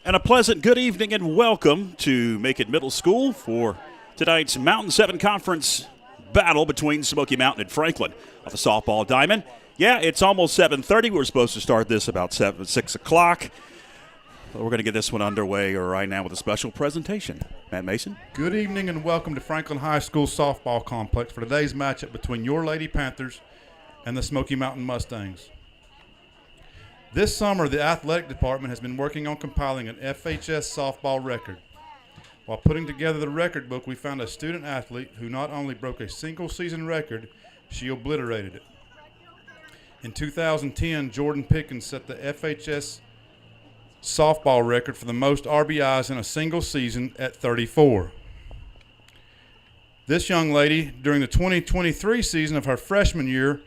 And a pleasant good evening and welcome to Macon Middle School for tonight's Mountain 7 Conference battle between Smoky Mountain and Franklin of the softball diamond. Yeah, it's almost 7:30. We were supposed to start this about 6 o'clock. But we're going to get this one underway right now with a special presentation. Matt Mason. Good evening and welcome to Franklin High School softball complex for today's matchup between your Lady Panthers and the Smoky Mountain Mustangs. This summer, the athletic department has been working on compiling an FHS softball record. While putting together the record book, we found a student athlete who not only broke a single season record, she obliterated it. In 2010, Jordan Pickens set the FHS softball record for the most RBIs in a single season at 34. This young lady, during the 2023 season of her freshman year,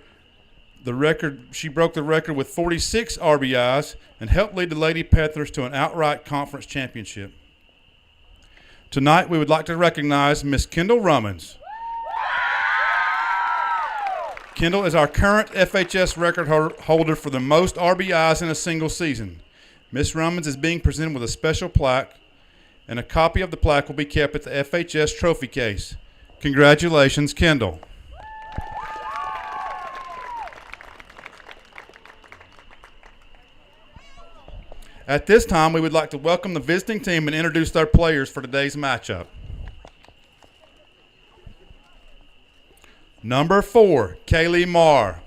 she broke the record with 46 RBIs and helped lead the Lady Panthers to an outright conference championship. Tonight, we would like to recognize Miss Kendall Rummins. Kendall is our current FHS record holder for the most RBIs in a single season. Miss Rummins is being presented with a special plaque, and a copy of the plaque will be kept at the FHS trophy case. Congratulations, Kendall. At this time, we would like to welcome the visiting team and introduce their players for today's matchup. Number 4, Kaylee Marr.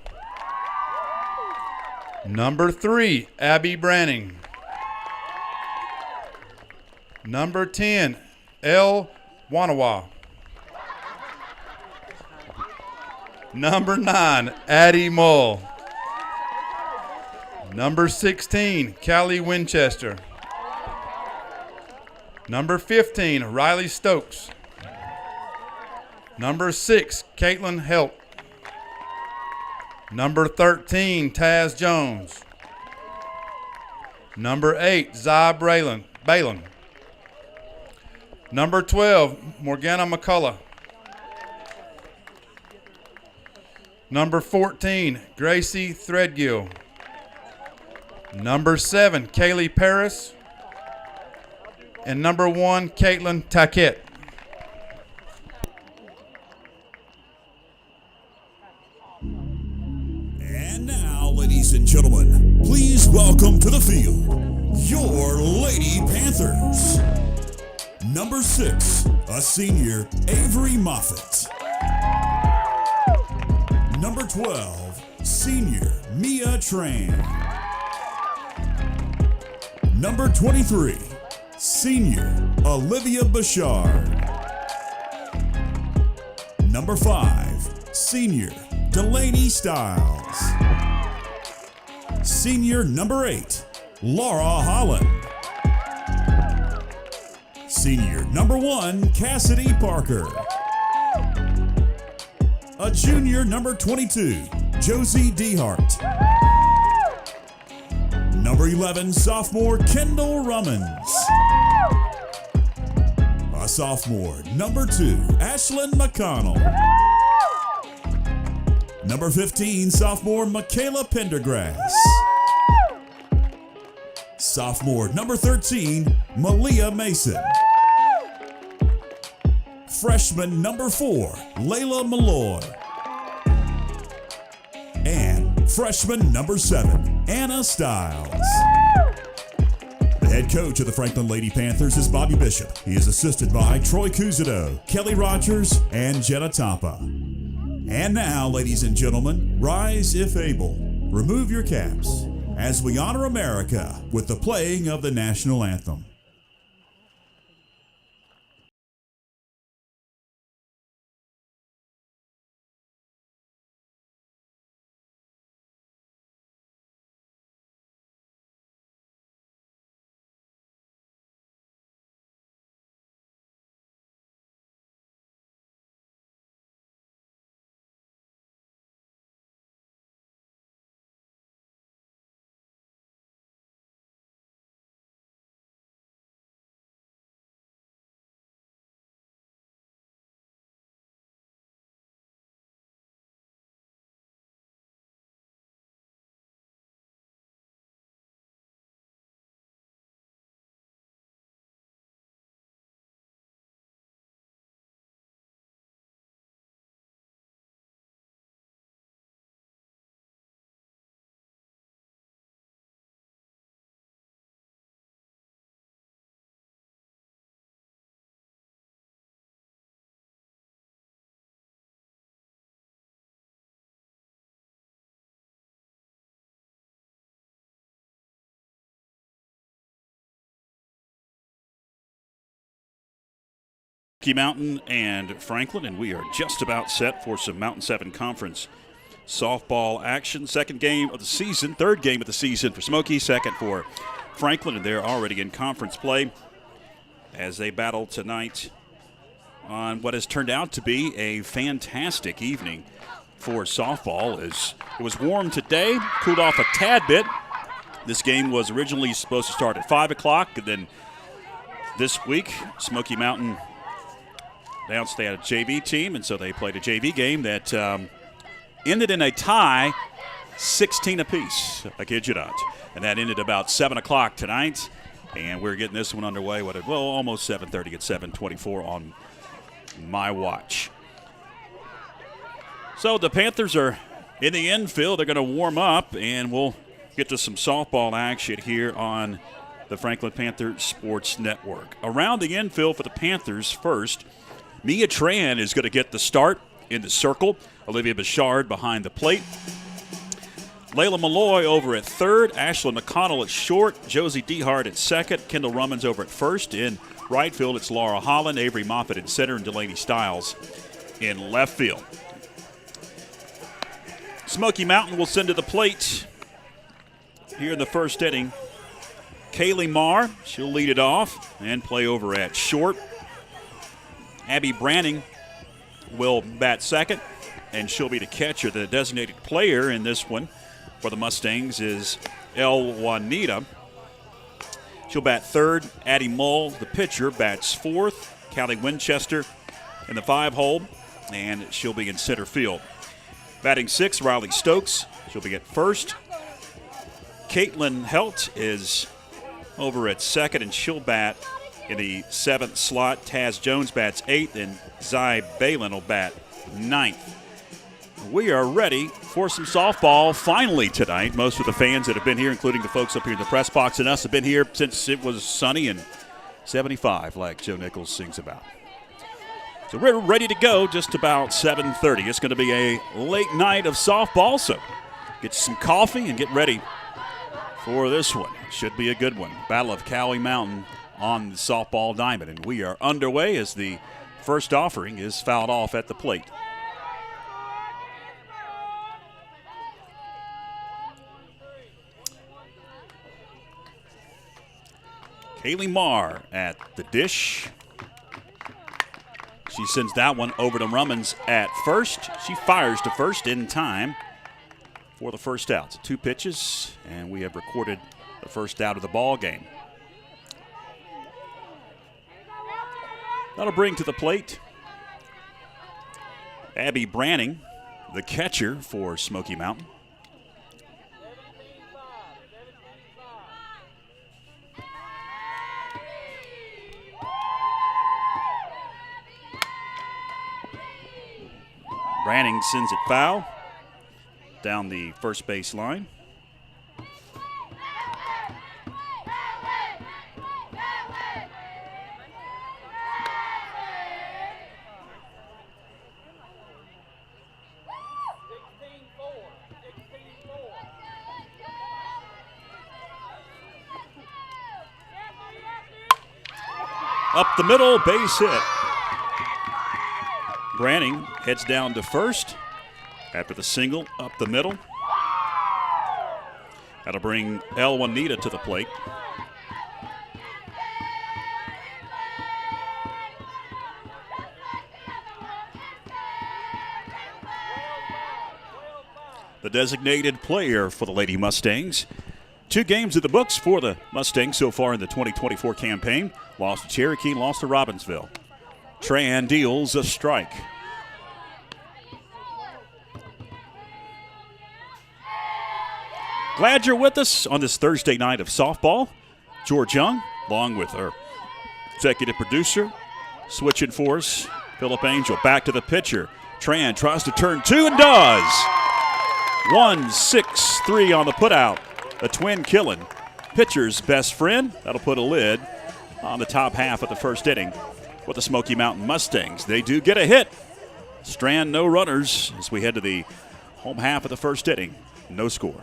Number 3, Abby Branning. Number 10, Elle Wanawa. Number 9, Addie Mull. Number 16, Callie Winchester. Number 15, Riley Stokes. Number 6, Caitlin Helt. Number 13, Taz Jones. Number 8, Zai Balin. Number 12, Morgana McCullough. Number 14, Gracie Threadgill. Number 7, Kaylee Paris. And number 1, Caitlin Taquette. And now, ladies and gentlemen, please welcome to the field your Lady Panthers. Number 6, a senior, Avery Moffitt. Number 12, senior, Mia Tran. Number 23, senior, Olivia Bouchard. Number 5, senior, Delaney Stiles. Senior number 8, Laura Holland. Senior number 1, Cassidy Parker. A junior number 22, Josie Dehart. Number 11, sophomore Kendall Rummins. A sophomore, number 2, Ashlyn McConnell. Number 15, sophomore Michaela Pendergrass. Sophomore, number 13, Malia Mason. Freshman, number 4, Layla Malloy. And freshman, number 7, Anna Stiles. The head coach of the Franklin Lady Panthers is Bobby Bishop. He is assisted by Troy Cuzado, Kelly Rogers, and Jenna Tampa. And now, ladies and gentlemen, rise if able. Remove your caps as we honor America with the playing of the national anthem. Smoky Mountain and Franklin, and we are just about set for some Mountain 7 Conference softball action. Second game of the season, third game of the season for Smoky, second for Franklin, and they're already in conference play as they battle tonight on what has turned out to be a fantastic evening for softball. As it was warm today, cooled off a tad bit. This game was originally supposed to start at 5 o'clock, and then this week, Smoky Mountain announced they had a JV team, and so they played a JV game that ended in a tie, 16 apiece. I kid you not. And that ended about 7 o'clock tonight, and we're getting this one underway. Almost 7:30 at 7:24 on my watch. So the Panthers are in the infield. They're going to warm up, and we'll get to some softball action here on the Franklin Panther Sports Network. Around the infield for the Panthers first, Mia Tran is going to get the start in the circle. Olivia Bouchard behind the plate. Layla Malloy over at third. Ashlyn McConnell at short. Josie Dehart at second. Kendall Rummins over at first. In right field, it's Laura Holland, Avery Moffitt in center, and Delaney Stiles in left field. Smoky Mountain will send to the plate here in the first inning. Kaylee Marr, she'll lead it off and play over at short. Abby Branning will bat second, and she'll be the catcher. The designated player in this one for the Mustangs is El Juanita. She'll bat third. Addie Mull, the pitcher, bats fourth. Callie Winchester in the 5-hole, and she'll be in center field. Batting sixth, Riley Stokes. She'll be at first. Caitlin Helt is over at second, and she'll bat in the 7th slot. Taz Jones bats 8th, and Zy Balin will bat 9th. We are ready for some softball finally tonight. Most of the fans that have been here, including the folks up here in the press box and us, have been here since it was sunny and 75, like Joe Nichols sings about. So we're ready to go just about 7:30. It's going to be a late night of softball, so get some coffee and get ready for this one. Should be a good one. Battle of Cowie Mountain on the softball diamond, and we are underway as the first offering is fouled off at the plate. Kaylee Marr at the dish. She sends that one over to Rummins at first. She fires to first in time for the first out. 2 pitches, and we have recorded the first out of the ball game. That'll bring to the plate Abby Branning, the catcher for Smoky Mountain. Branning sends it foul down the first base line. Up the middle, base hit. Branning heads down to first after the single up the middle. That'll bring El Juanita to the plate. The designated player for the Lady Mustangs. 2 games in the books for the Mustangs so far in the 2024 campaign. Lost to Cherokee, lost to Robbinsville. Tran deals a strike. Glad you're with us on this Thursday night of softball. George Young, along with our executive producer, switching for us, Philip Angel. Back to the pitcher. Tran tries to turn 2 and does. 1-6-3 on the putout. The twin killing. Pitcher's best friend. That'll put a lid on the top half of the first inning with the Smoky Mountain Mustangs. They do get a hit. Strand no runners as we head to the home half of the first inning. No score.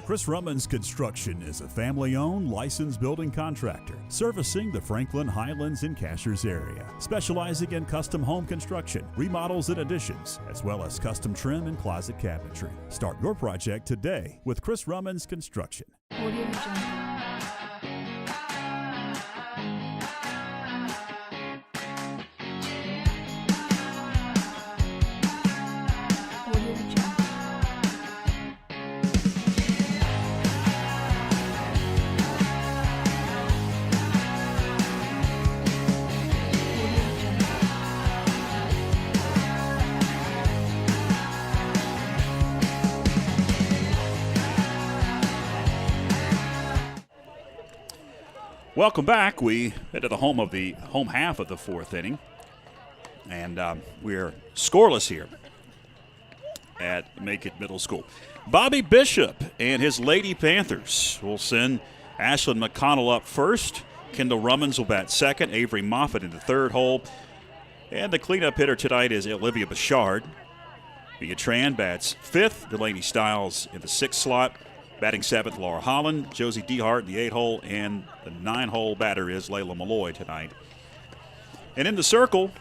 Chris Rummans Construction is a family-owned, licensed building contractor servicing the Franklin, Highlands, and Cashers area, specializing in custom home construction, remodels and additions, as well as custom trim and closet cabinetry. Start your project today with Chris Rummans Construction. Audio Jungle. Welcome back. We head to the home half of the fourth inning, and we're scoreless here at Make It Middle School. Bobby Bishop and his Lady Panthers will send Ashlyn McConnell up first. Kendall Rummans will bat second. Avery Moffitt in the third hole. And the cleanup hitter tonight is Olivia Bouchard. Mia Tran bats fifth. Delaney Stiles in the sixth slot. Batting seventh, Laura Holland. Josie Dehart in the 8-hole, and the 9-hole batter is Layla Malloy tonight. And in the circle,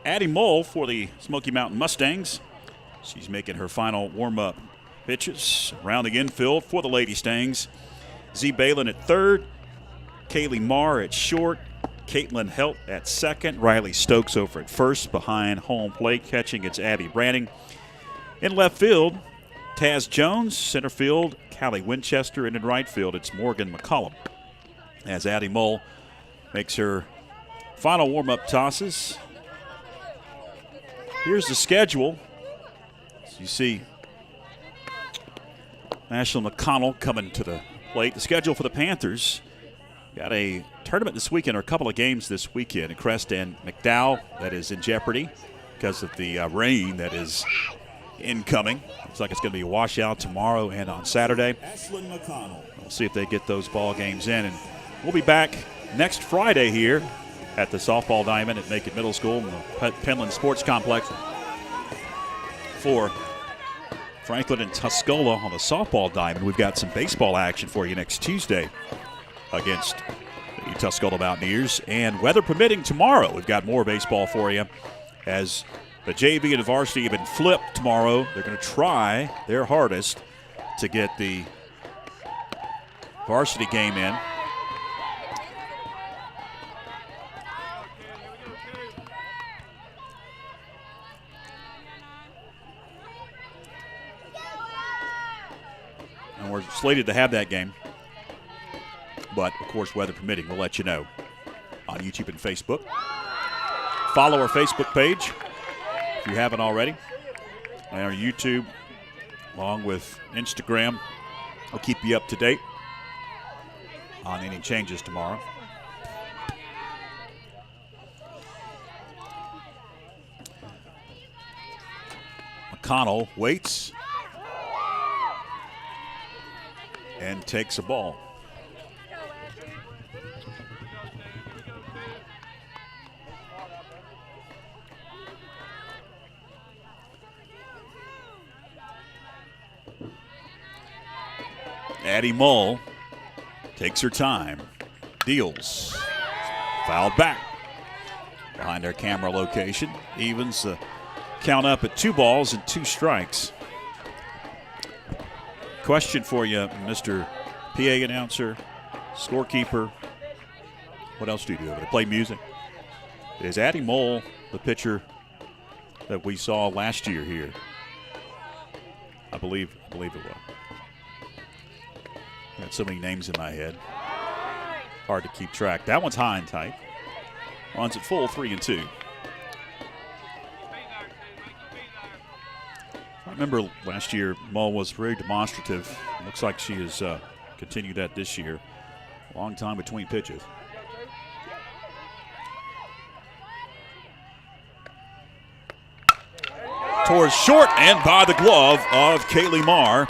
Addie Mole for the Smoky Mountain Mustangs. She's making her final warm-up pitches. Rounding infield for the Lady Stangs. Z. Balin at third. Kaylee Marr at short. Caitlin Helt at second. Riley Stokes over at first behind home plate. Catching, it's Abby Branning. In left field, Taz Jones. Center field, Callie Winchester. And in right field, it's Morgan McCollum. As Addie Mole makes her final warm-up tosses. Here's the schedule. As you see Ashlyn McConnell coming to the plate. The schedule for the Panthers. Got a tournament this weekend, or a couple of games this weekend at Crest and McDowell that is in jeopardy because of the rain that is incoming. Looks like it's going to be a washout tomorrow and on Saturday. Ashlyn McConnell. We'll see if they get those ball games in. And we'll be back next Friday here at the softball diamond at Make It Middle School in the Penland Sports Complex for Franklin and Tuscola on the softball diamond. We've got some baseball action for you next Tuesday against the Tuscola Mountaineers. And weather permitting tomorrow, we've got more baseball for you as the JV and the varsity have been flipped tomorrow. They're going to try their hardest to get the varsity game in. And we're slated to have that game. But, of course, weather permitting, we'll let you know on YouTube and Facebook. Follow our Facebook page if you haven't already. And our YouTube, along with Instagram, will keep you up to date on any changes tomorrow. McConnell waits and takes a ball. Addie Mull takes her time, deals, fouled back behind their camera location, evens the count up at 2 balls and 2 strikes. Question for you, Mr. PA announcer, scorekeeper. What else do you do over there? Play music. Is Addie Mull the pitcher that we saw last year here? I believe it was. Got so many names in my head. Hard to keep track. That one's high and tight. Runs at full, 3-2. I remember last year, Mull was very demonstrative. Looks like she has continued that this year. Long time between pitches. Towards short and by the glove of Kaylee Marr.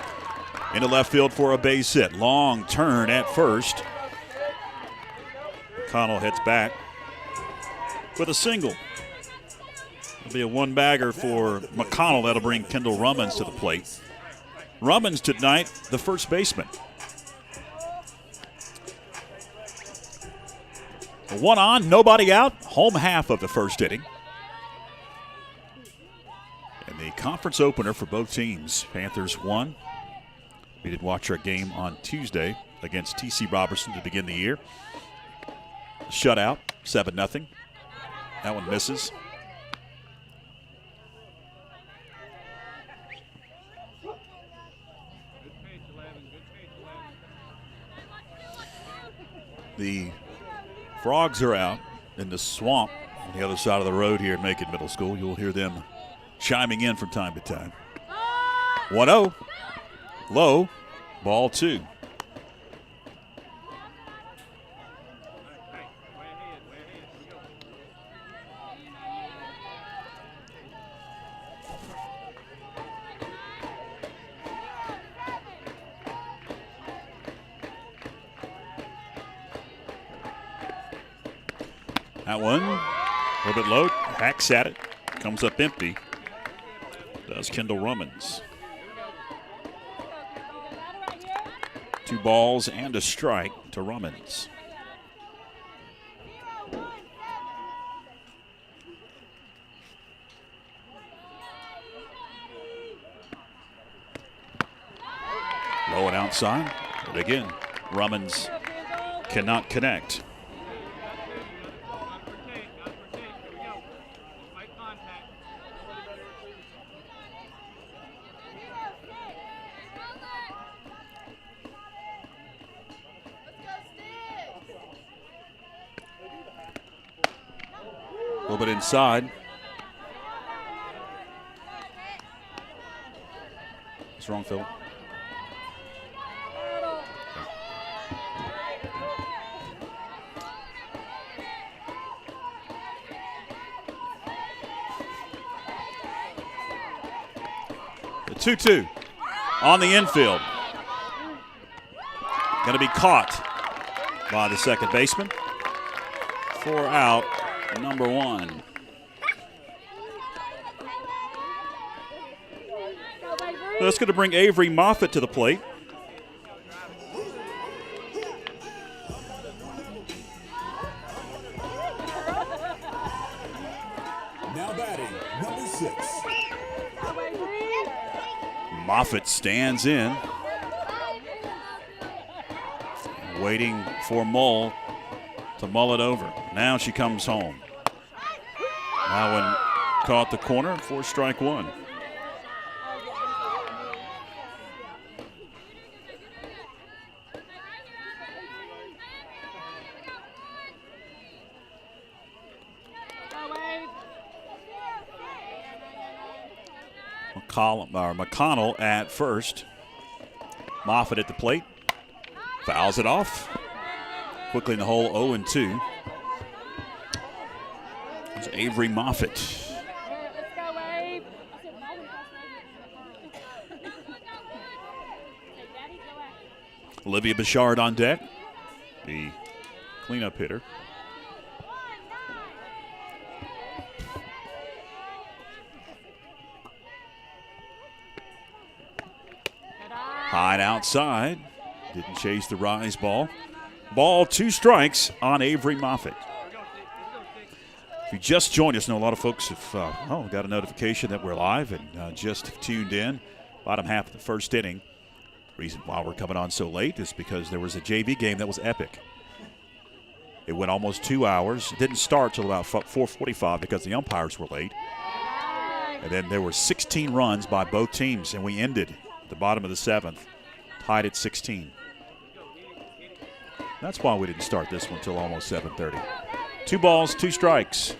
Into left field for a base hit. Long turn at first. McConnell heads back with a single. It'll be a 1-bagger for McConnell. That'll bring Kendall Rummans to the plate. Rummins tonight, the first baseman. One on, nobody out. Home half of the first inning. And the conference opener for both teams. Panthers won. We did watch our game on Tuesday against T.C. Robertson to begin the year. Shutout, 7-0. That one misses. The Frogs are out in the swamp on the other side of the road here at Macon Middle School. You'll hear them chiming in from time to time. 1-0. Low. Ball 2. That one, a little bit low, hacks at it, comes up empty. Does Kendall Rummins. 2 balls and a strike to Rummins. Low and outside, but again, Rummins cannot connect. A little bit inside. What's wrong, Phil? The 2-2 on the infield. Going to be caught by the second baseman. 4 out. Number 1. That's going to bring Avery Moffitt to the plate. Now batting, number 6. Moffitt stands in, waiting for Mull to mull it over. Now she comes home. That one caught the corner for strike 1. McConnell at first. Moffitt at the plate. Fouls it off. Quickly in the hole, 0-2. It's Avery Moffitt. Olivia Bichard on deck, the cleanup hitter. High and outside. Didn't chase the rise ball. Ball, 2 strikes on Avery Moffitt. If you just joined us, I know a lot of folks have got a notification that we're live and just tuned in. Bottom half of the first inning. Reason why we're coming on so late is because there was a JV game that was epic. It went almost 2 hours. It didn't start till about 4:45 because the umpires were late. And then there were 16 runs by both teams, and we ended at the bottom of the 7th, tied at 16. That's why we didn't start this one until almost 7:30. 2 balls, 2 strikes.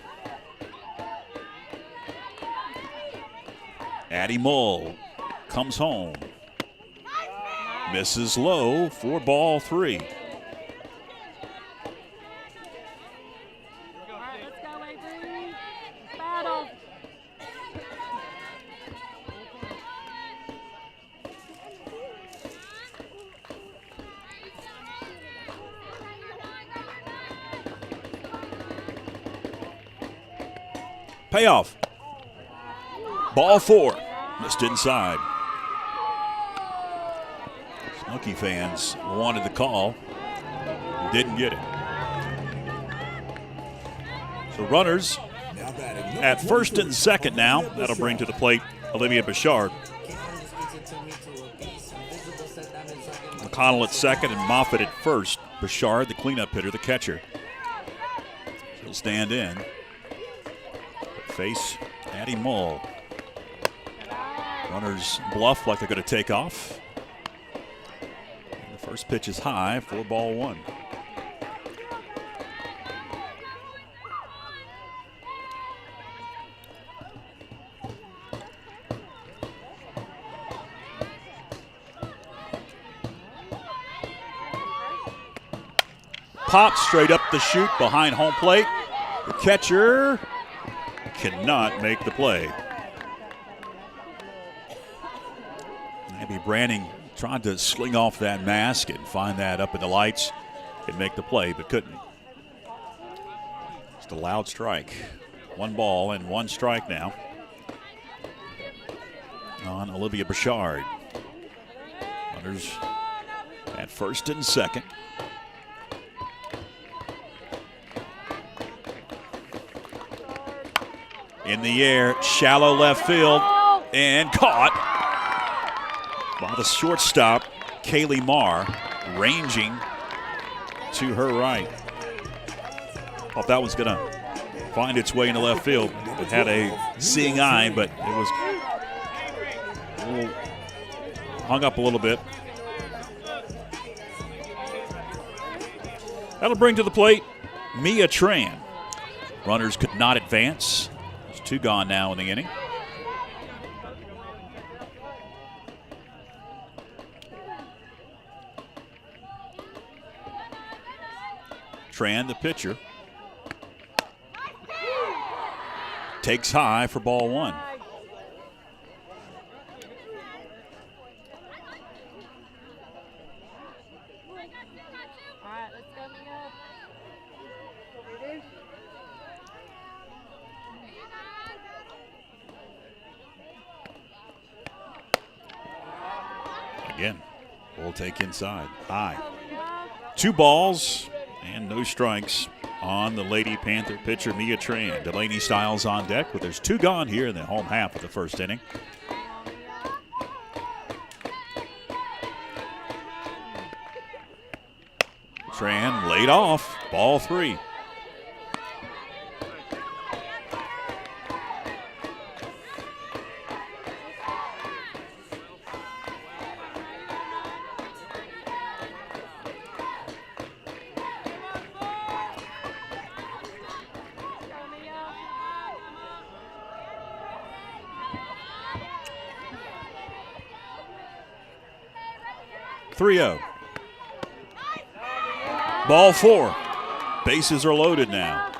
Addie Mull comes home. Misses low for ball 3. Payoff. Ball 4. Missed inside. Smoky fans wanted the call, didn't get it. So runners at first and second now. That'll bring to the plate Olivia Bouchard. McConnell at second and Moffitt at first. Bouchard, the cleanup hitter, the catcher. She'll stand in. Face Addie Mull. Runners bluff like they're going to take off. And the first pitch is high for ball one. Pop straight up the chute behind home plate. The catcher cannot make the play. Maybe Branning tried to sling off that mask and find that up in the lights and make the play, but couldn't. Just a loud strike. 1 ball and 1 strike now on Olivia Bouchard. Runners at first and second. In the air, shallow left field, and caught by the shortstop, Kaylee Marr, ranging to her right. Thought that was going to find its way into left field. It had a seeing eye, but it was hung up a little bit. That'll bring to the plate Mia Tran. Runners could not advance. 2 gone now in the inning. Tran, the pitcher, takes high for ball 1. Again, we'll take inside. High. 2 balls and no strikes on the Lady Panther pitcher, Mia Tran. Delaney Stiles on deck, but there's 2 gone here in the home half of the first inning. Tran laid off. Ball 3. Ball 4. Bases are loaded now.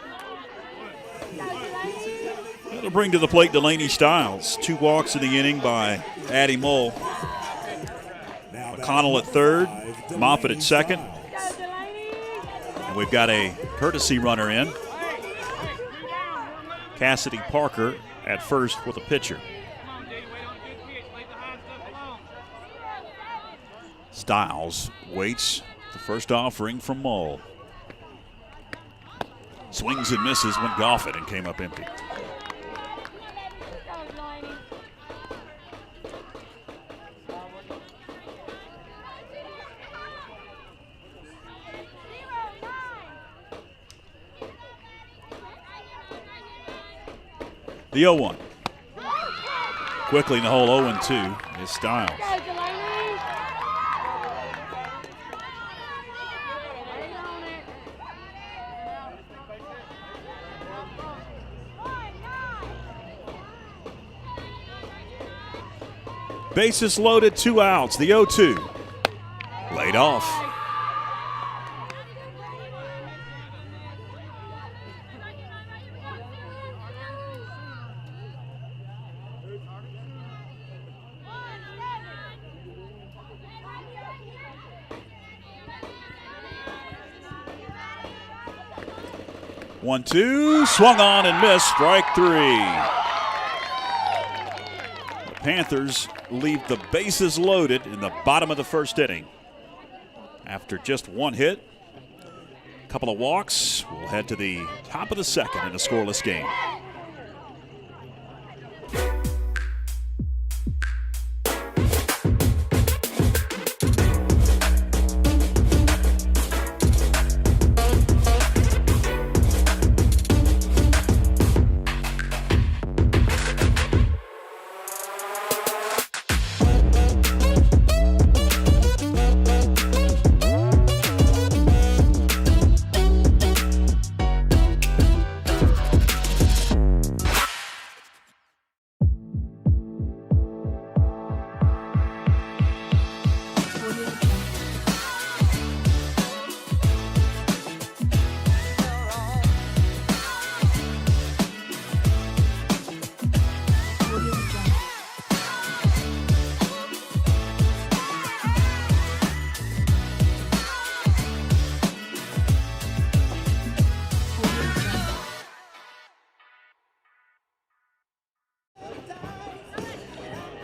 That'll bring to the plate Delaney Stiles. 2 walks in the inning by Addie Mull. McConnell at third, Moffitt at second. And we've got a courtesy runner in. Cassidy Parker at first with a pitcher. Stiles waits the first offering from Mull. Swings and misses, went golfing and came up empty. The 0-1. Quickly in the hole, 0-2 is Stiles. Bases loaded, 2 outs. The 0-2. Laid off. One, 2, swung on and missed. Strike 3. The Panthers leave the bases loaded in the bottom of the first inning. After just one hit, a couple of walks, we'll head to the top of the second in a scoreless game.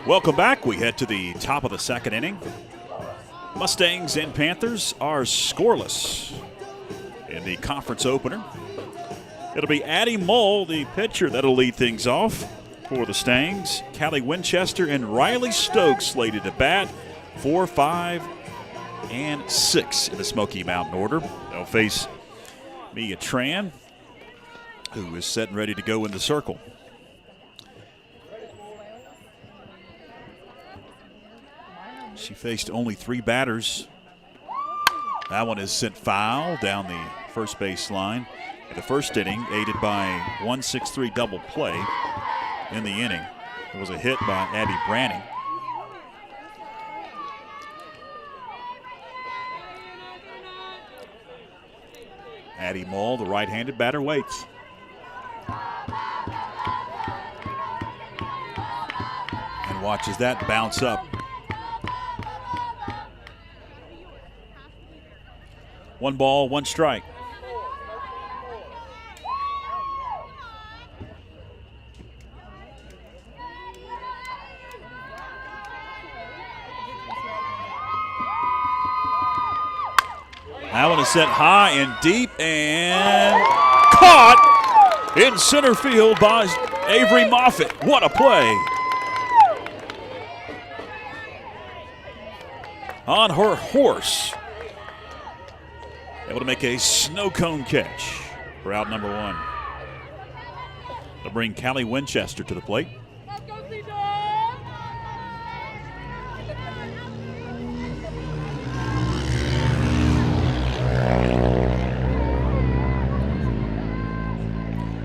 Welcome back. We head to the top of the second inning. Mustangs and Panthers are scoreless in the conference opener. It'll be Addie Mull, the pitcher, that'll lead things off for the Stangs. Callie Winchester and Riley Stokes slated to bat 4, 5, and 6 in the Smoky Mountain order. They'll face Mia Tran, who is set and ready to go in the circle. She faced only 3 batters. That one is sent foul down the first base line. In the first inning, aided by 1-6-3 double play in the inning. It was a hit by Abby Branning. Addie Mull, the right-handed batter, waits. And watches that bounce up. 1 ball, 1 strike. That one is set high and deep and caught in center field by Avery Moffitt. What a play. On her horse. Able to make a snow cone catch for out number 1. They'll bring Callie Winchester to the plate.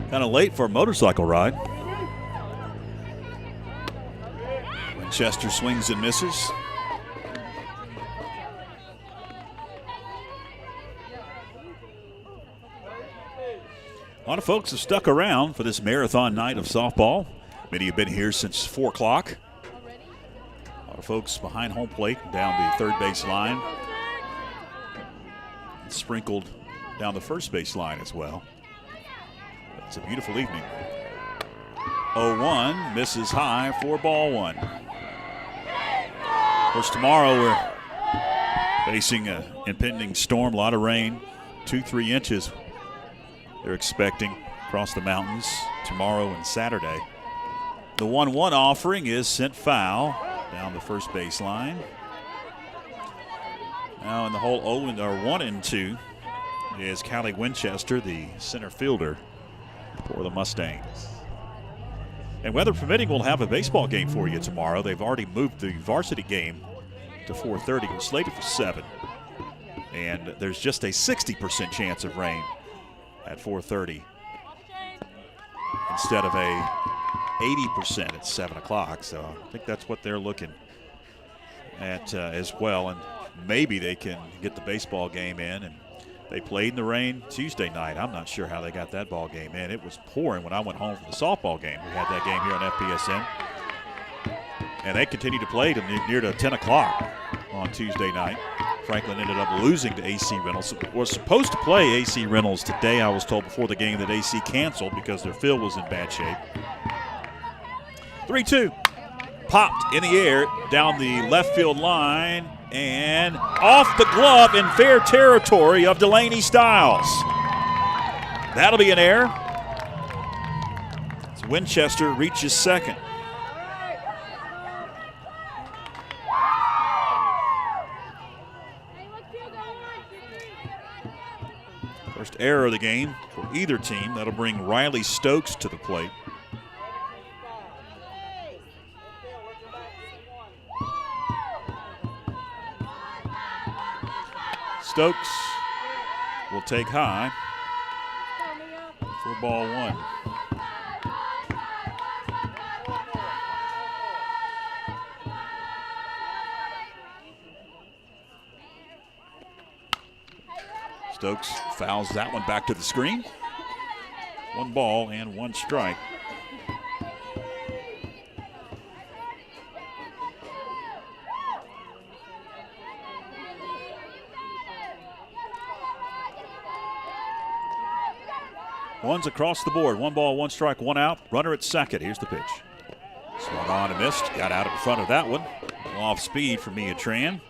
Kind of late for a motorcycle ride. Winchester swings and misses. A lot of folks have stuck around for this marathon night of softball. Many have been here since 4 o'clock. A lot of folks behind home plate, down the third base line. And sprinkled down the first base line as well. It's a beautiful evening. 0-1, misses high for ball 1. Of course, tomorrow we're facing an impending storm, a lot of rain, 2-3 inches. They're expecting across the mountains tomorrow and Saturday. The 1-1 offering is sent foul down the first base line. Now in the hole 1 and 2 is Callie Winchester, the center fielder for the Mustangs. And weather permitting, we'll have a baseball game for you tomorrow. They've already moved the varsity game to 4:30. It was slated for 7. And there's just a 60% chance of rain at 4:30 instead of a 80% at 7 o'clock. So I think that's what they're looking at as well. And maybe they can get the baseball game in. And they played in the rain Tuesday night. I'm not sure how they got that ball game in. It was pouring when I went home from the softball game. We had that game here on FPSN. And they continued to play to near to 10 o'clock on Tuesday night. Franklin ended up losing to AC Reynolds. Was supposed to play AC Reynolds today. I was told before the game that AC canceled because their field was in bad shape. 3-2. popped in the air down the left field line and off the glove in fair territory of Delaney Stiles. That'll be an error. So Winchester reaches second. First error of the game for either team. That'll bring Riley Stokes to the plate. Stokes will take high for ball one. Stokes fouls that one back to the screen. 1 ball and 1 strike. One's across the board. 1 ball, 1 strike, 1 out. Runner at second. Here's the pitch. Swung on and missed. Got out in front of that one. Off speed for Mia Tran.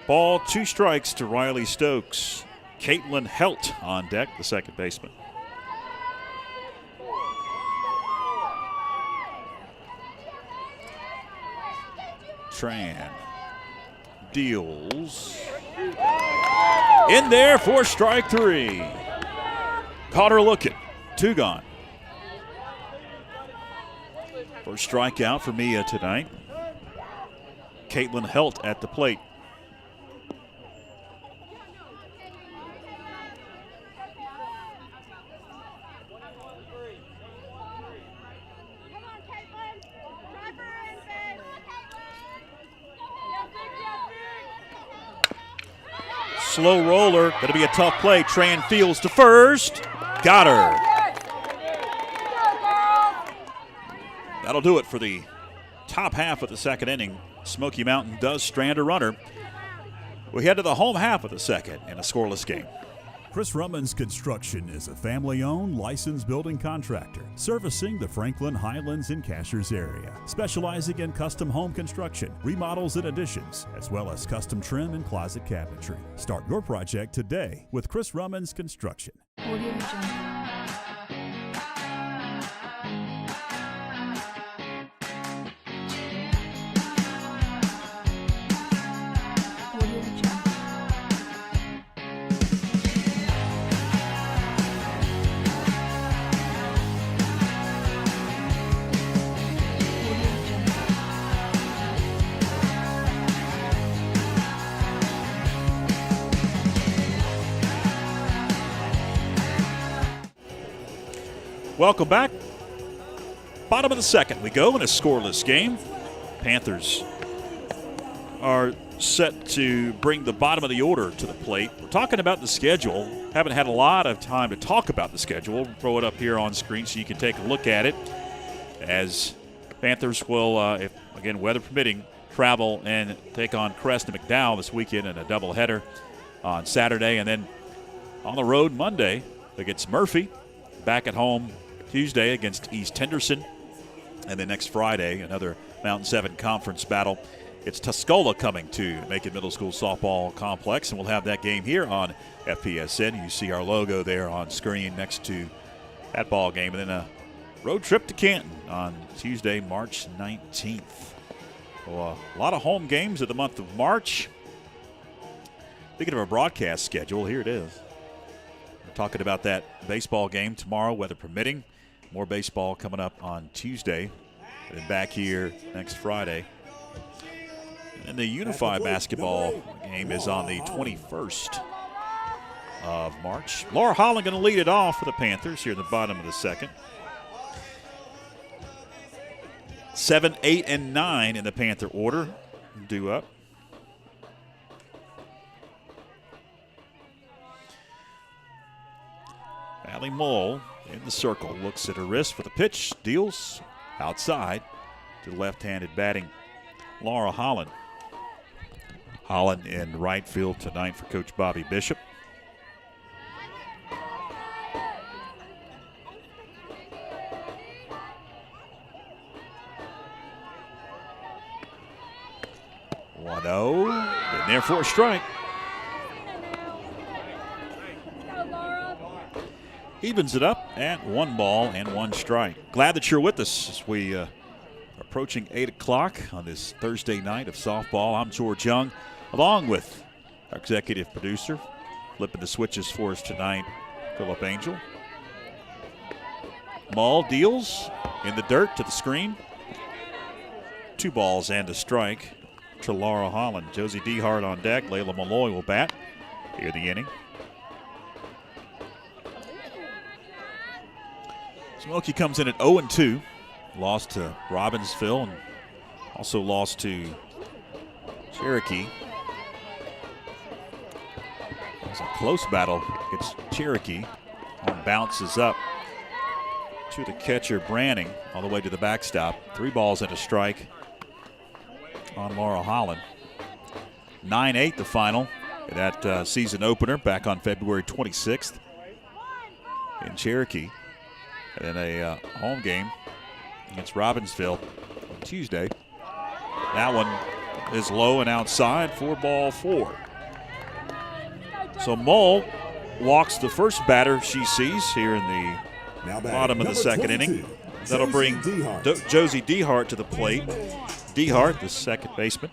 Ball, 2 strikes to Riley Stokes. Caitlin Helt on deck, the second baseman. Tran deals. In there for strike 3. Caught her looking. 2 gone. First strikeout for Mia tonight. Caitlin Helt at the plate. Slow roller, going to be a tough play. Tran fields to first. Got her. That'll do it for the top half of the second inning. Smoky Mountain does strand a runner. We head to the home half of the second in a scoreless game. Chris Rummans Construction is a family-owned, licensed building contractor servicing the Franklin, Highlands, and Cashers area, specializing in custom home construction, remodels and additions, as well as custom trim and closet cabinetry. Start your project today with Chris Rummans Construction. Audio Jungle. Welcome back. Bottom of the second we go in a scoreless game. Panthers are set to bring the bottom of the order to the plate. We're talking about the schedule. Haven't had a lot of time to talk about the schedule. We'll throw it up here on screen so you can take a look at it. As Panthers will, if again weather permitting, travel and take on Crest and McDowell this weekend in a doubleheader on Saturday, and then on the road Monday against Murphy. Back at home Tuesday against East Henderson. And then next Friday, another Mountain 7 conference battle. It's Tuscola coming to Macon Middle School Softball Complex, and we'll have that game here on FPSN. You see our logo there on screen next to that ball game. And then a road trip to Canton on Tuesday, March 19th. So a lot of home games of the month of March. Thinking of a broadcast schedule, here it is. We're talking about that baseball game tomorrow, weather permitting. More baseball coming up on Tuesday, and then back here next Friday. And the Unified basketball game is on the 21st of March. Laura Holland going to lead it off for the Panthers here in the bottom of the second. 7, 8, and 9 in the Panther order due up. Allie Mole in the circle, looks at her wrist for the pitch, deals outside to the left-handed batting Laura Holland. Holland in right field tonight for Coach Bobby Bishop. No. Been there for a strike. Evens it up at 1 ball and 1 strike. Glad that you're with us as we are approaching 8 o'clock on this Thursday night of softball. I'm George Young, along with our executive producer, flipping the switches for us tonight, Philip Angel. Mull deals in the dirt to the screen. 2 balls and a strike to Laura Holland. Josie Dehart on deck. Layla Malloy will bat here the inning. Smoky comes in at 0-2. Lost to Robbinsville and also lost to Cherokee. It's a close battle against Cherokee. On bounces up to the catcher Branning all the way to the backstop. 3 balls and a strike on Laura Holland. 9-8 the final. That season opener back on February 26th in Cherokee. And then a home game against Robbinsville on Tuesday. That one is low and outside for ball 4. So Mull walks the first batter she sees here in the bottom of the second inning. That'll bring Josie Dehart to the plate. Dehart, the second baseman.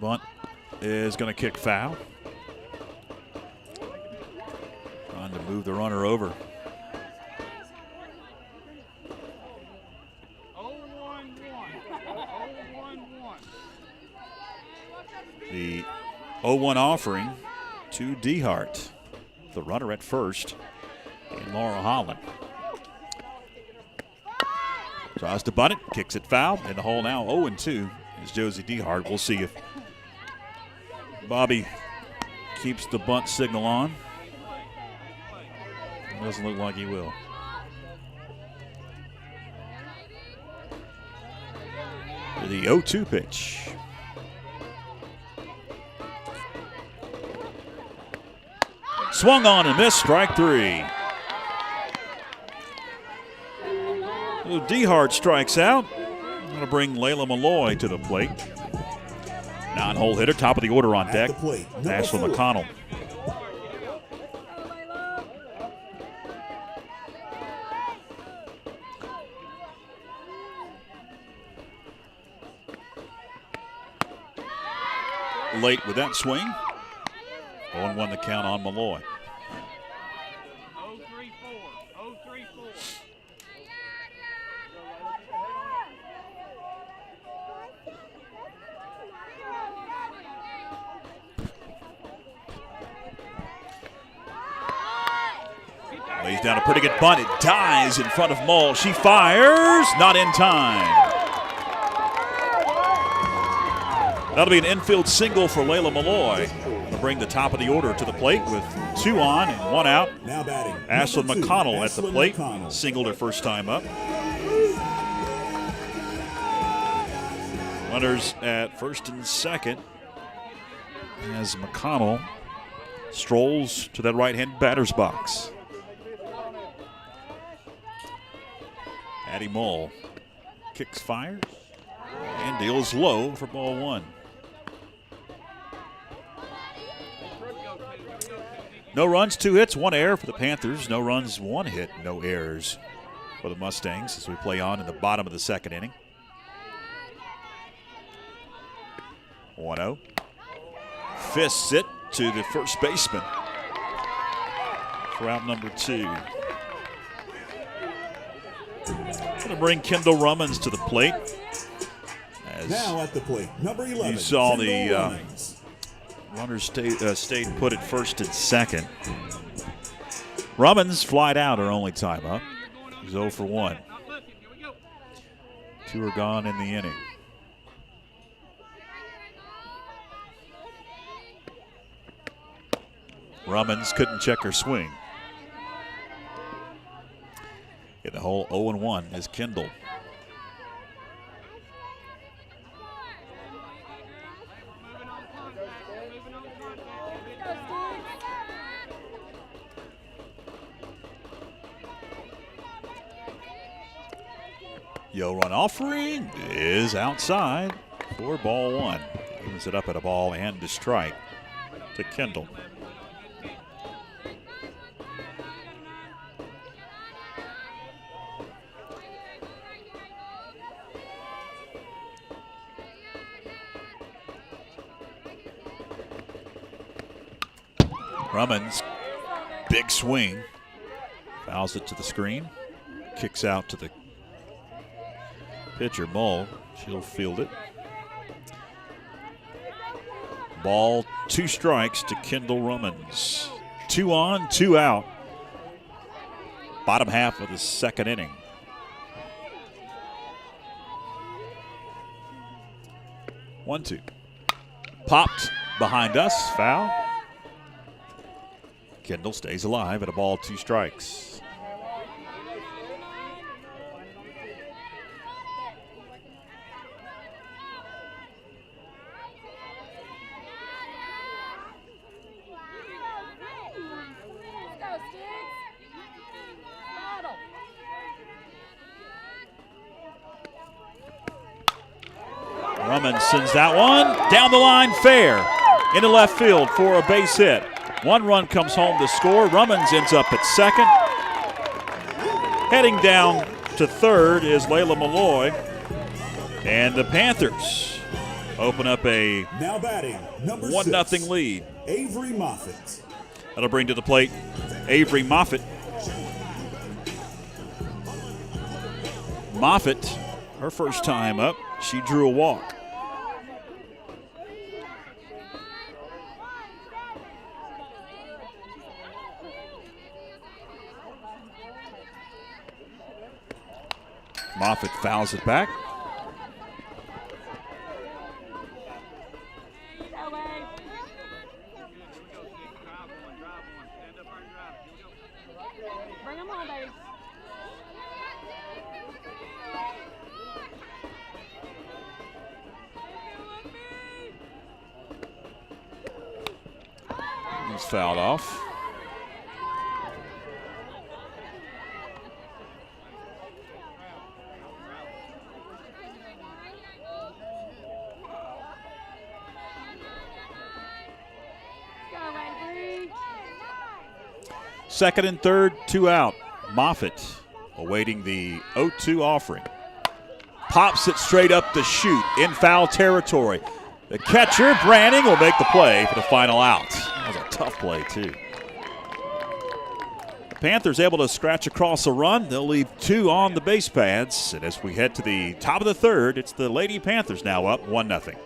Bunt is going to kick foul. Trying to move the runner over. The 0-1 offering to Dehart. The runner at first, and Laura Holland. Tries to bunt it, kicks it foul. In the hole now, 0-2 is Josie Dehart. We'll see if Bobby keeps the bunt signal on. Doesn't look like he will. The 0-2 pitch. Swung on and missed, strike 3. Dehart strikes out. Going to bring Layla Malloy to the plate. 9-hole hitter, top of the order on deck. Ashley McConnell. Late with that swing. 0-1 the count on Malloy. 0-3-4. Lays down a pretty good bunt. It dies in front of Mull. She fires, not in time. That'll be an infield single for Layla Malloy. To bring the top of the order to the plate with 2 on and 1 out. Now batting. Ashlyn McConnell at the plate. McConnell. Singled her first time up. Runners at first and second as McConnell strolls to that right-hand batter's box. Addie Mull kicks, fires, and deals low for ball 1. No runs, 2 hits, 1 error for the Panthers. No runs, 1 hit, no errors for the Mustangs as we play on in the bottom of the second inning. 1-0. Fists it to the first baseman for out number 2. Going to bring Kendall Rummins to the plate. As now at the plate, number 11. You saw the runners stayed put at first and second. Rummins flied out her only time up. He's 0 for 1. 2 are gone in the inning. Rummins couldn't check her swing. In the hole, 0-1 is Kendall. Yo run offering is outside for ball one. Evens it up at a ball and a strike to Kendall. Rummins, big swing, fouls it to the screen, kicks out to the pitcher, Mull. She'll field it. Ball, 2 strikes to Kendall Rummins. 2 on, 2 out. Bottom half of the second inning. One, 2. Popped behind us, foul. Kendall stays alive at a ball, 2 strikes. Rummins sends that one down the line, fair, into left field for a base hit. 1 run comes home to score. Rummins ends up at second. Heading down to third is Layla Malloy. And the Panthers open up a Now batting, number 1-0 6, lead. Avery Moffitt. That'll bring to the plate Avery Moffitt. Moffitt, her first time up, she drew a walk. Moffitt fouls it back. Bring them home, baby. He's fouled off. Second and third, 2 out. Moffitt awaiting the 0-2 offering. Pops it straight up the chute in foul territory. The catcher, Branning, will make the play for the final out. That was a tough play, too. The Panthers able to scratch across a run. They'll leave 2 on the base pads. And as we head to the top of the third, it's the Lady Panthers now up 1-0.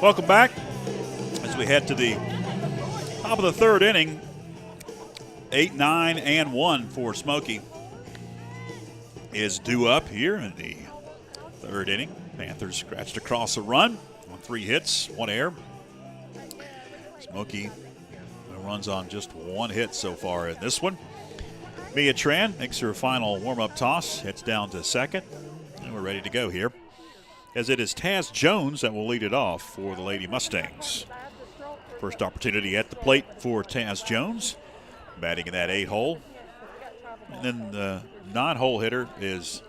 Welcome back as we head to the top of the third inning. 8-9-1 for Smoky is due up here in the third inning. Panthers scratched across a run on 3 hits, 1 error. Smoky runs on just 1 hit so far in this one. Mia Tran makes her final warm-up toss, heads down to second, and we're ready to go here, as it is Taz Jones that will lead it off for the Lady Mustangs. First opportunity at the plate for Taz Jones, batting in that 8-hole. And then the 9-hole hitter is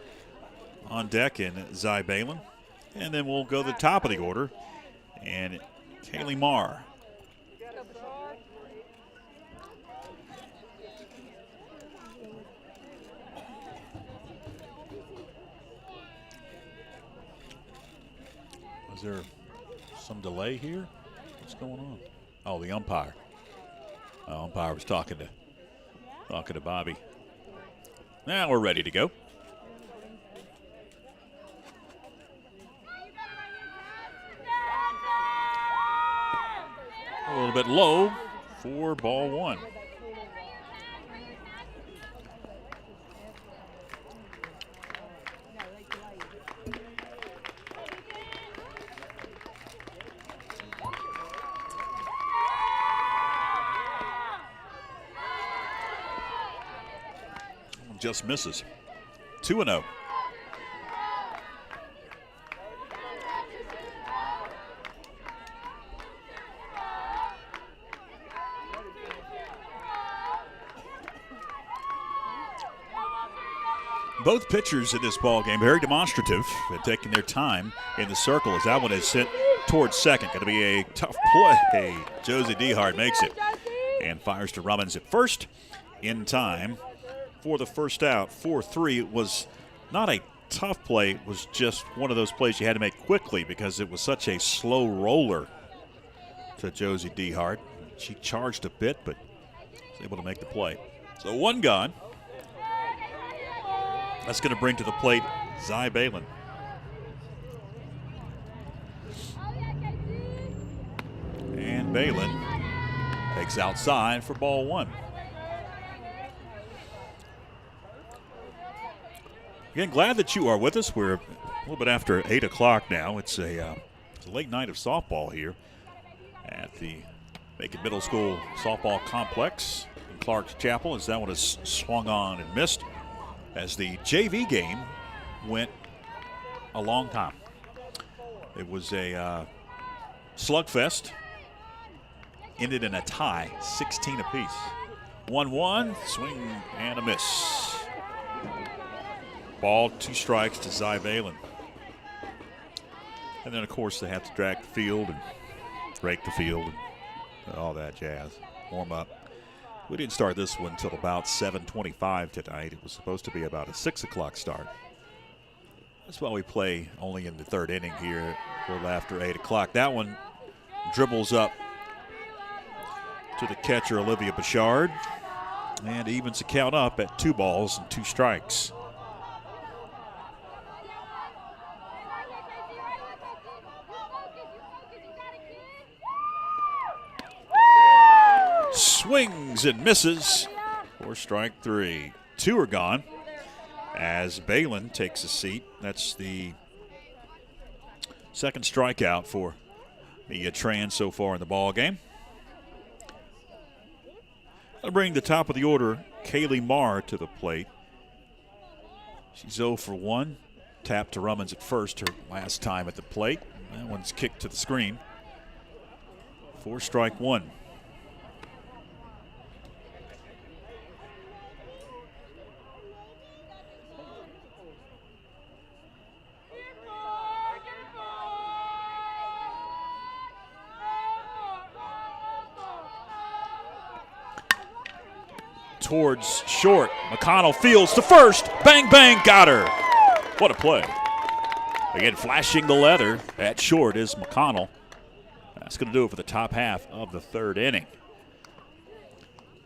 on deck in Zy Balin. And then we'll go to the top of the order, and Kaylee Marr. Is there some delay here? What's going on? Oh, the umpire. Umpire was talking to Bobby. Now we're ready to go. A little bit low for ball one. Just misses. 2-0. Both pitchers in this ball game very demonstrative and taking their time in the circle as that one is sent towards second. Going to be a tough play. Josie Dehart makes it and fires to Rummins at first in time for the first out. 4-3 was not a tough play. It was just one of those plays you had to make quickly because it was such a slow roller to Josie Dehart. She charged a bit, but was able to make the play. So one gone. That's going to bring to the plate Zy Balin. And Balin takes outside for ball one. Again, glad that you are with us. We're a little bit after 8 o'clock now. It's a late night of softball here at the Macon Middle School softball complex in Clark's Chapel as that one is swung on and missed as the JV game went a long time. It was a slugfest, ended in a tie, 16 apiece. 1-1, swing and a miss. Ball, 2 strikes to Zy Balin. And then, of course, they have to drag the field and rake the field and all that jazz, warm up. We didn't start this one until about 7:25 tonight. It was supposed to be about a 6 o'clock start. That's why we play only in the third inning here, a little after 8 o'clock. That one dribbles up to the catcher, Olivia Bouchard, and evens the count up at 2 balls and 2 strikes. Swings and misses for strike 3. 2 are gone as Balin takes a seat. That's the second strikeout for Mia Tran so far in the ball game. I'll bring the top of the order, Kaylee Marr, to the plate. She's 0 for 1. Tapped to Rummins at first, her last time at the plate. That one's kicked to the screen for strike 1. Towards short. McConnell fields to first. Bang, bang, got her. What a play. Again, flashing the leather at short is McConnell. That's going to do it for the top half of the third inning.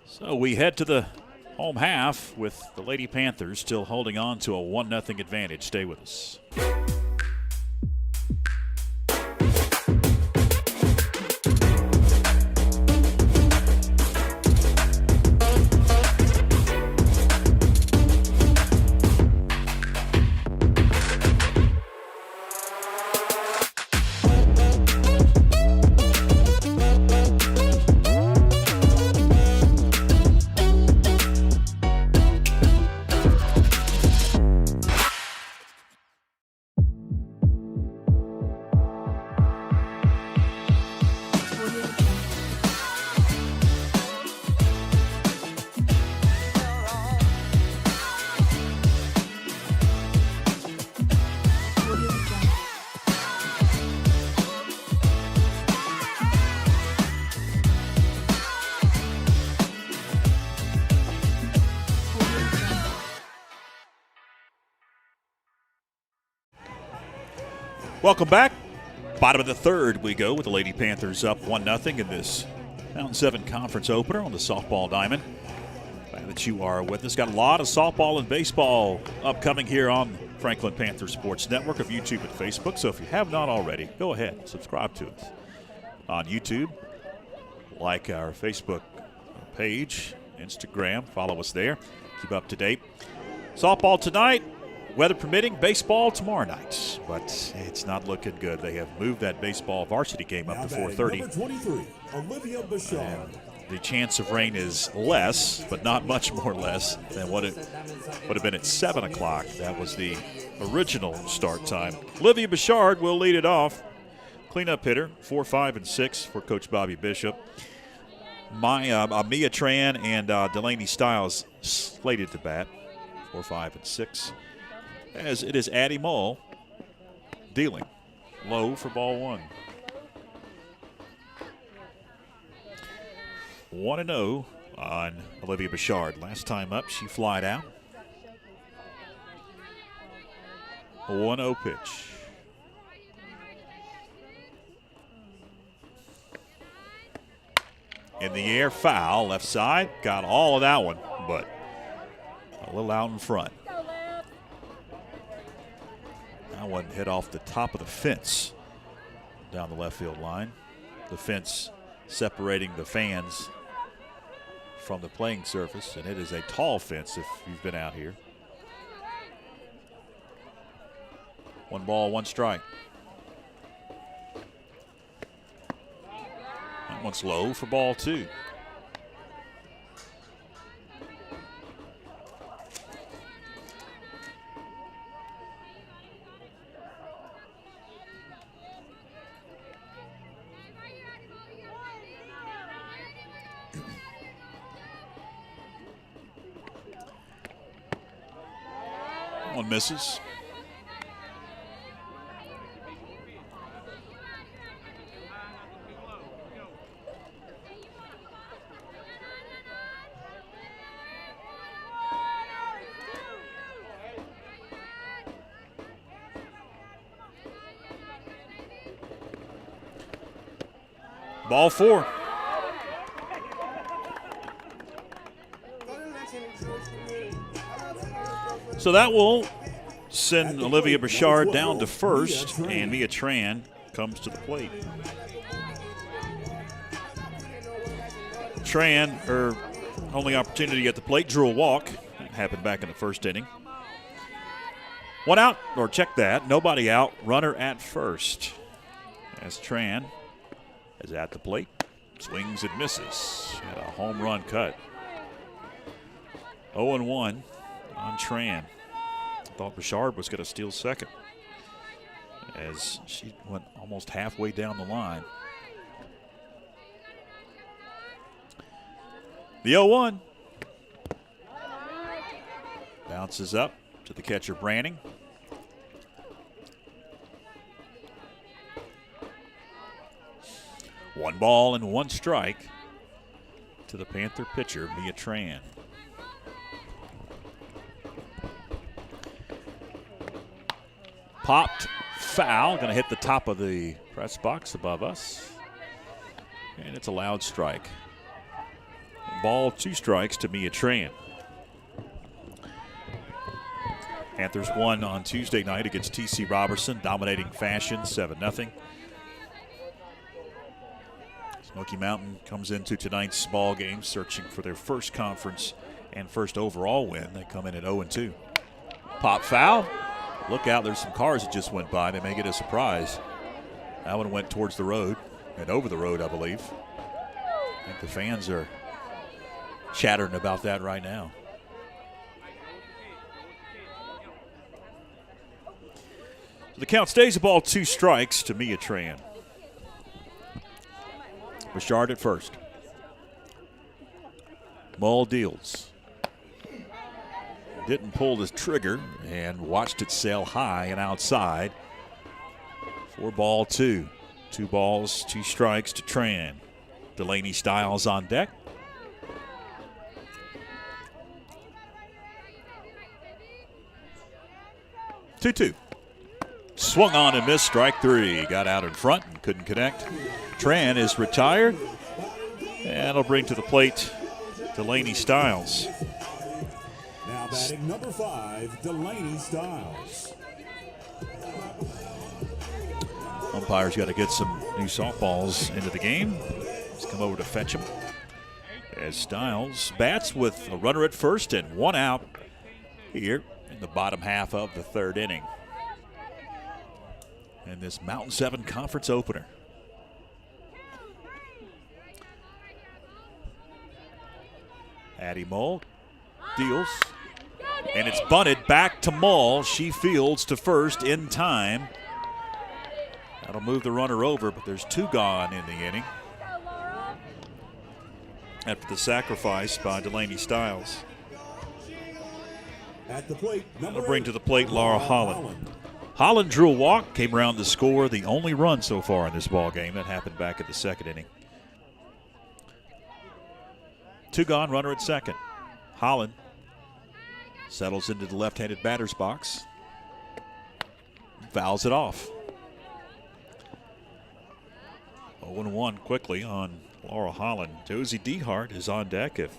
So we head to the home half with the Lady Panthers still holding on to a 1-0 advantage. Stay with us. Welcome back. Bottom of the third we go with the Lady Panthers up 1-0 in this Mountain 7 conference opener on the softball diamond. Glad that you are with us. Got a lot of softball and baseball upcoming here on Franklin Panther Sports Network of YouTube and Facebook. So if you have not already, go ahead and subscribe to us on YouTube. Like our Facebook page, Instagram, follow us there. Keep up to date. Softball tonight, weather permitting. Baseball tomorrow night, but it's not looking good. They have moved that baseball varsity game up to 4:30. Number 23, Olivia Bouchard. The chance of rain is less, but not much more less than what it would have been at 7 o'clock. That was the original start time. Olivia Bouchard will lead it off. Cleanup hitter, 4, 5, and 6 for Coach Bobby Bishop. Mia Tran and Delaney Stiles slated to bat, 4, 5, and 6. As it is Addie Mull dealing low for ball 1. 1-0 on Olivia Bouchard. Last time up, she flied out. A 1-0 pitch. In the air, foul, left side. Got all of that one, but a little out in front. That one hit off the top of the fence down the left field line. The fence separating the fans from the playing surface, and it is a tall fence if you've been out here. 1 ball, 1 strike. That one's low for ball 2. One misses. Ball 4. So that will send Olivia Bouchard down to first, and Mia Tran comes to the plate. Tran, her only opportunity at the plate, drew a walk. That happened back in the first inning. 1 out, or check that, nobody out, runner at first. As Tran is at the plate, swings and misses. Had a home run cut. 0-1 on Tran. Thought Bouchard was going to steal second as she went almost halfway down the line. The 0-1 bounces up to the catcher Branning. One ball and 1 strike to the Panther pitcher, Mia Tran. Popped, foul, going to hit the top of the press box above us. And it's a loud strike. Ball, 2 strikes to Mia Tran. Panthers won on Tuesday night against TC Robertson, dominating fashion, 7-0. Smoky Mountain comes into tonight's ball game searching for their first conference and first overall win. They come in at 0-2. Pop foul. Look out, there's some cars that just went by. They may get a surprise. That one went towards the road and over the road, I believe. I think the fans are chattering about that right now. The count stays a ball, 2 strikes to Mia Tran. Bouchard at first. Mull deals. Didn't pull the trigger and watched it sail high and outside. 4-2. 2 balls, 2 strikes to Tran. Delaney Stiles on deck. Two. Swung on and missed, strike three. Got out in front and couldn't connect. Tran is retired. And it'll bring to the plate Delaney Stiles. Now batting number 5, Delaney Stiles. Umpire's got to get some new softballs into the game. He's come over to fetch them. As Stiles bats with a runner at first and one out here in the bottom half of the third inning. And this Mountain 7 Conference opener. Addie Mull deals. And it's bunted back to Mull. She fields to first in time. That'll move the runner over, but there's 2 gone in the inning after the sacrifice by Delaney Stiles. At the plate, That'll bring to the plate Laura Holland. Holland drew a walk, came around to score the only run so far in this ball game. That happened back at the second inning. 2 gone, runner at second. Holland settles into the left-handed batter's box. Fouls it off. 0-1 quickly on Laura Holland. Josie Dehart is on deck if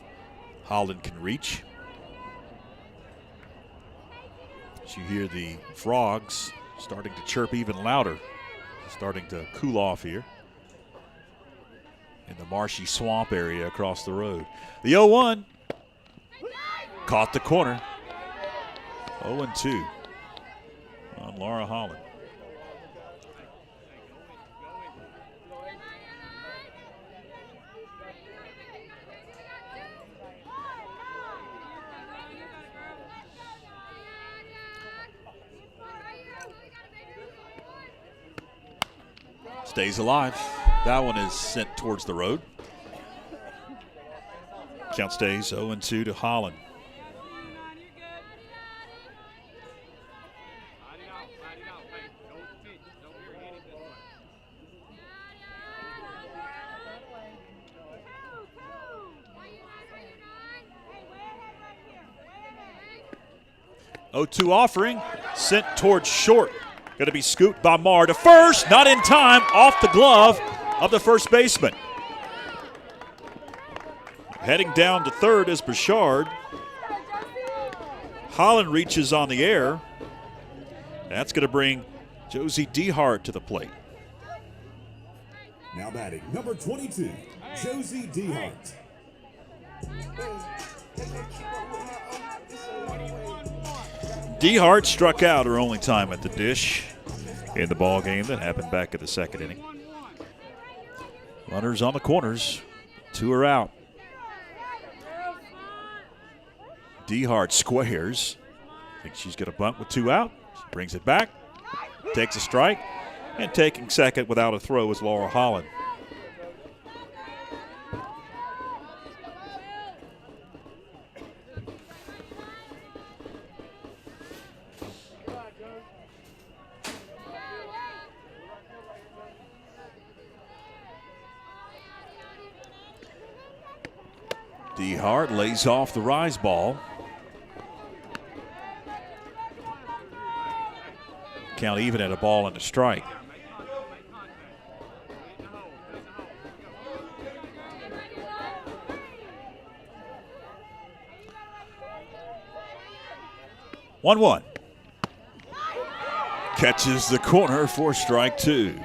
Holland can reach. As you hear the frogs starting to chirp even louder, starting to cool off here in the marshy swamp area across the road. The 0-1 caught the corner. 0-2 on Laura Holland. Stays alive. That one is sent towards the road. Count stays 0-2 to Holland. Oh, 2 offering, sent towards short. Going to be scooped by Marr to first, not in time, off the glove of the first baseman. Heading down to third is Bouchard. Holland reaches on the air. That's going to bring Josie Dehart to the plate. Now batting number 22, Josie Dehart. Dehart struck out her only time at the dish in the ball game. That happened back at the second inning. Runners on the corners. 2 are out. Dehart squares. Thinks she's going to bunt with 2 out. She brings it back. Takes a strike. And taking second without a throw is Laura Holland. Dehart lays off the rise ball. Count even at a ball and a strike. One. Catches the corner for strike 2.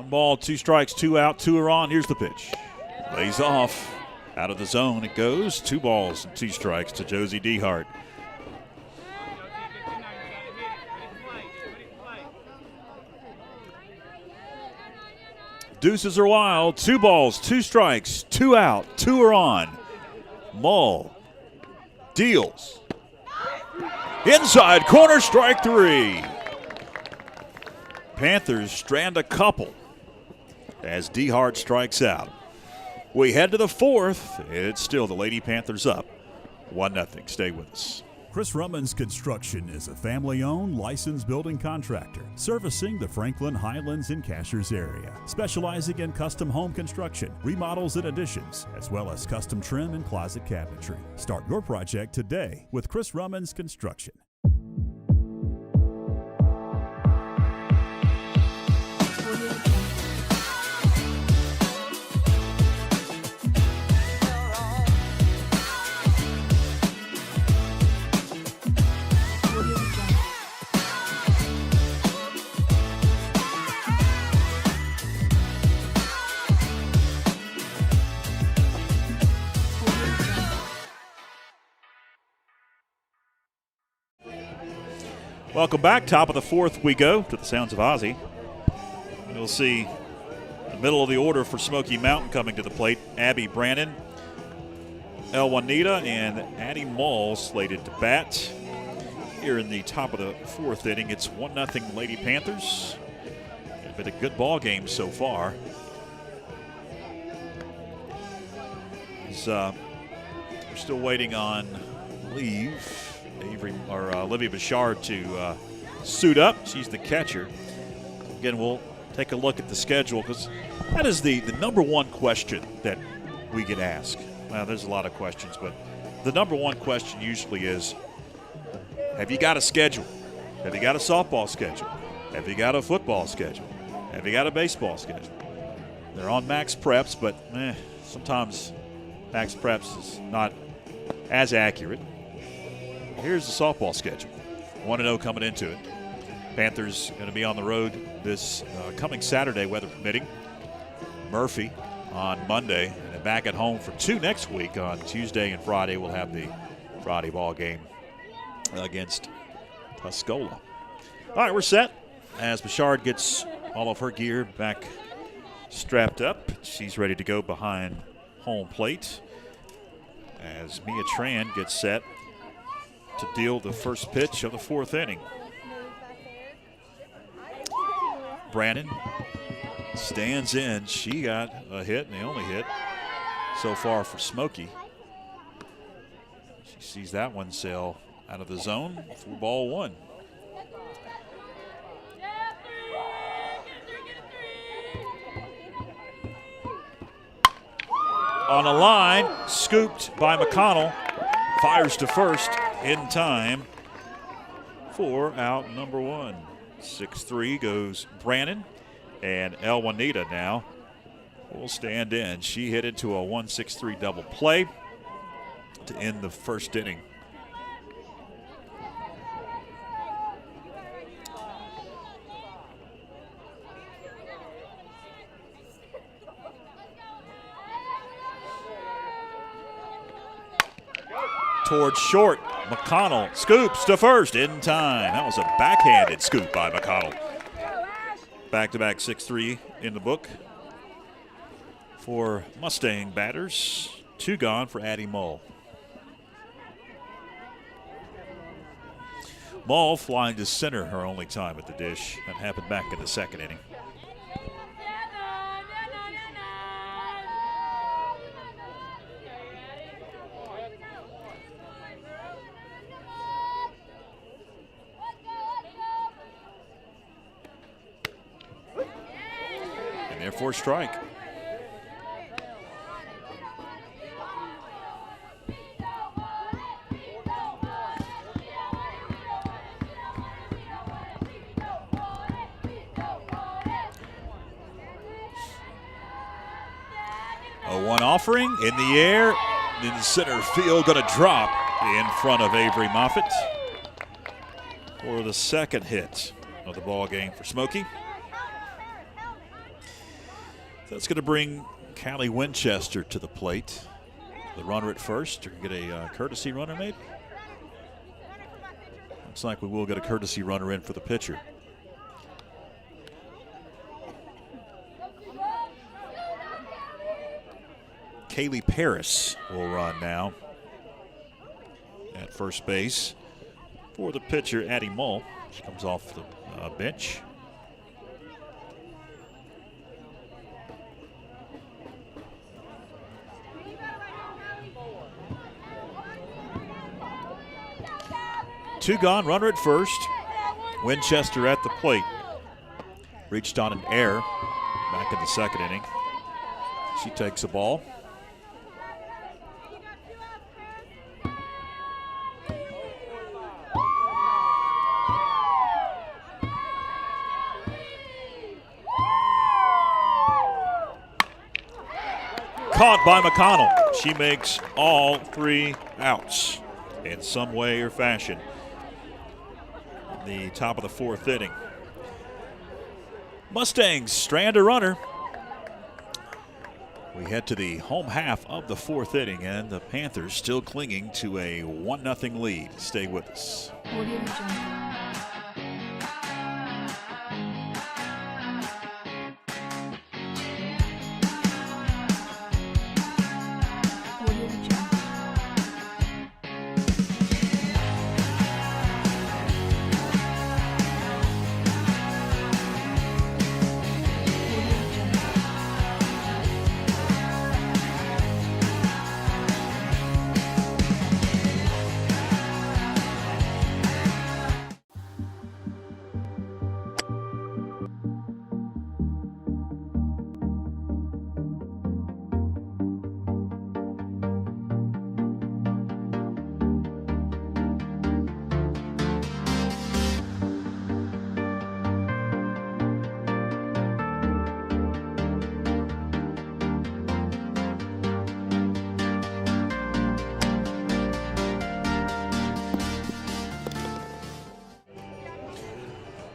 Ball, 2 strikes, 2 out, 2 are on. Here's the pitch. Lays off. Out of the zone it goes. 2 balls and 2 strikes to Josie Dehart. Deuces are wild. 2 balls, 2 strikes, 2 out, 2 are on. Mull deals. Inside corner, strike 3. Panthers strand a couple as Dehart strikes out. We head to the 4th. It's still the Lady Panthers up 1-0. Stay with us. Chris Rummans Construction is a family-owned, licensed building contractor servicing the Franklin, Highlands, and Cashers area, specializing in custom home construction, remodels and additions, as well as custom trim and closet cabinetry. Start your project today with Chris Rummans Construction. Welcome back. Top of the fourth we go to the sounds of Ozzy. You'll see the middle of the order for Smoky Mountain coming to the plate. Abby Brannon, El Juanita, and Addie Mull slated to bat. Here in the top of the fourth inning, it's 1-0 Lady Panthers. It's been a good ball game so far. We're still waiting on Olivia Bouchard to suit up. She's the catcher. Again, we'll take a look at the schedule because that is the number one question that we get asked. Well, there's a lot of questions, but the number one question usually is, have you got a schedule? Have you got a softball schedule? Have you got a football schedule? Have you got a baseball schedule? They're on max preps, but sometimes max preps is not as accurate. Here's the softball schedule. 1-0 coming into it. Panthers going to be on the road this coming Saturday, weather permitting. Murphy on Monday, and then back at home for 2 next week on Tuesday and Friday. We'll have the Friday ball game against Tuscola. All right, we're set as Bouchard gets all of her gear back strapped up. She's ready to go behind home plate as Mia Tran gets set to deal the first pitch of the fourth inning. Brannon stands in. She got a hit, and the only hit so far for Smoky. She sees that one sail out of the zone for ball one. On a line, scooped by McConnell, fires to first in time for out number one. 6-3 goes Brannon, and El Juanita now will stand in. She hit into a 1-6-3 double play to end the first inning. Towards short, McConnell scoops to first in time. That was a backhanded scoop by McConnell. Back-to-back 6-3 in the book for Mustang batters. 2 gone for Addie Mull. Mull flying to center her only time at the dish. That happened back in the second inning. For strike. A 1 offering in the air in center field, going to drop in front of Avery Moffitt for the second hit of the ball game for Smoky. That's going to bring Callie Winchester to the plate. The runner at first. Or get a courtesy runner made. Looks like we will get a courtesy runner in for the pitcher. Kaylee Paris will run now at first base for the pitcher, Addie Mull. She comes off the bench. 2 gone, runner at first. Winchester at the plate. Reached on an error back in the second inning. She takes the ball. Caught by McConnell. She makes all 3 outs in some way or fashion. The top of the 4th inning. Mustangs strand a runner. We head to the home half of the 4th inning, and the Panthers still clinging to a 1-0 lead. Stay with us. Audio Jungle.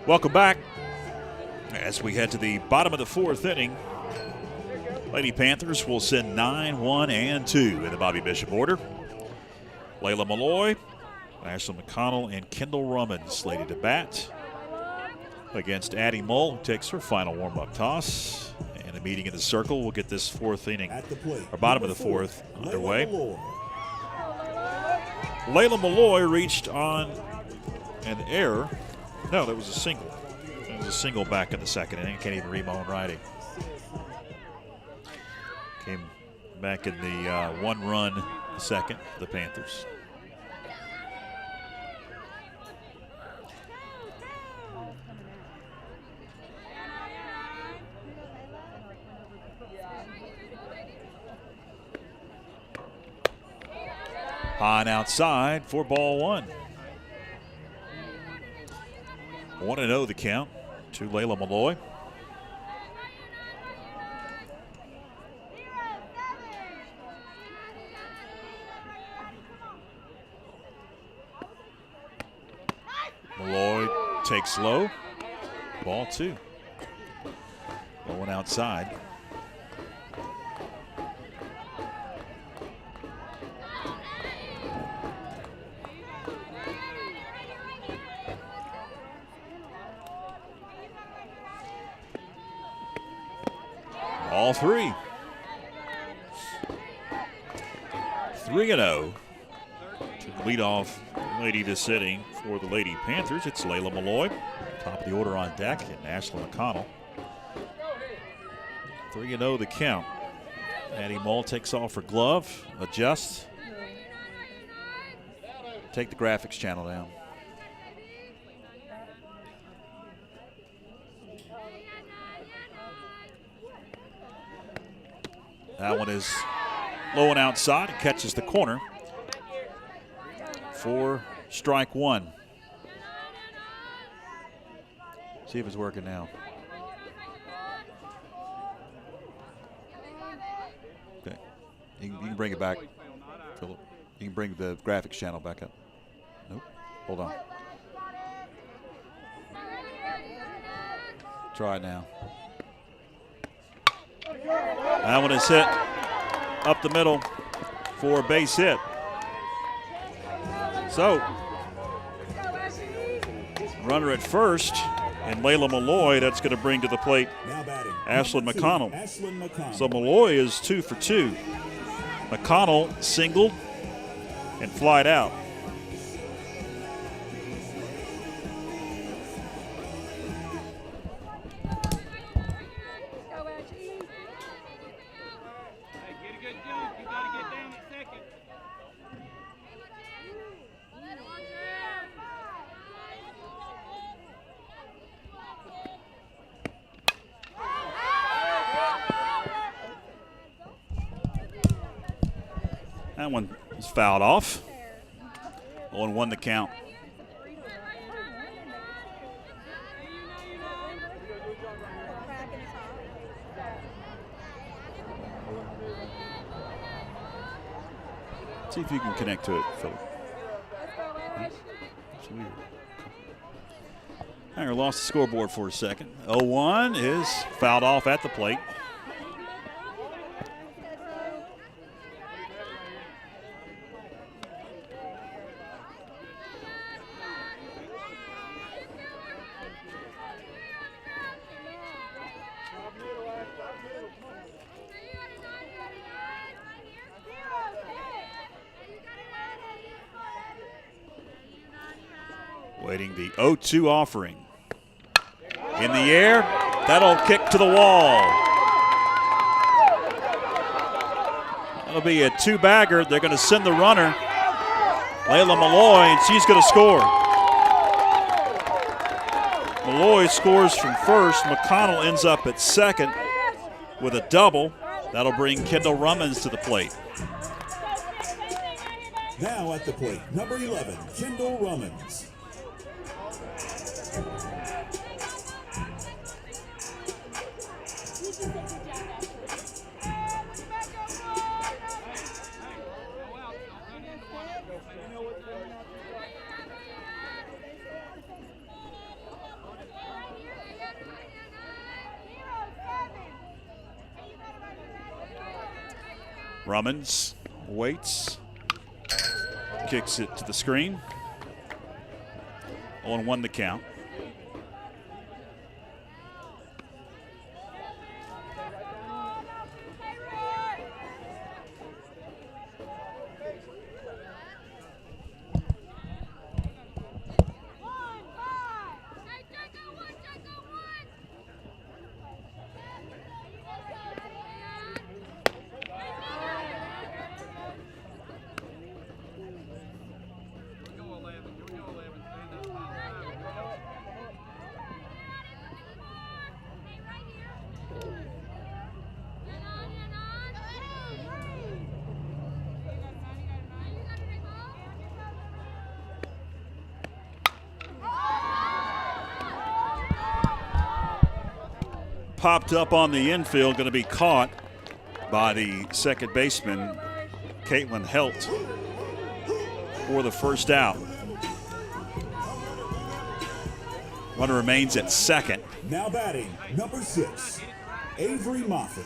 Welcome back as we head to the bottom of the 4th inning. Lady Panthers will send 9, 1, and 2 in the Bobby Bishop order. Layla Malloy, Ashley McConnell, and Kendall Rumman slated to bat against Addie Mull, who takes her final warm-up toss. And a meeting in the circle will get this 4th inning, or bottom of the 4th, underway. Layla Malloy reached on an error. No, that was a single. It was a single back in the second inning. Can't even read my own writing. Came back in the 1-run second for the Panthers. High and outside for ball 1. 1-0 the count to Layla Malloy. Malloy takes low. Ball 2. Going outside. All 3. 3-0 to lead off lady this inning for the Lady Panthers. It's Layla Malloy, top of the order on deck, and Ashley McConnell. 3-0 the count. Addie Mull takes off her glove, adjusts. Take the graphics channel down. That one is low and outside. It catches the corner for strike 1. See if it's working now. Okay. You can bring it back, Philip. You can bring the graphics channel back up. Nope. Hold on. Try it now. That one is hit up the middle for a base hit. So, runner at first, and Layla Malloy, that's going to bring to the plate Ashlyn McConnell. So Malloy is 2 for 2. McConnell singled and flied out. That one was fouled off. 0-1 the count. See if you can connect to it, Philip. It's weird. I lost the scoreboard for a second. 0-1 is fouled off at the plate. Waiting the 0-2 offering. In the air, that'll kick to the wall. That'll be a two-bagger. They're going to send the runner, Layla Malloy, and she's going to score. Malloy scores from first. McConnell ends up at second with a double. That'll bring Kendall Rummins to the plate. Now at the plate, number 11, Kendall Rummins. Rummins waits, kicks it to the screen. 0-1 the count. Popped up on the infield, going to be caught by the second baseman, Caitlin Helt, for the first out. Runner remains at second. Now batting, number 6, Avery Moffitt.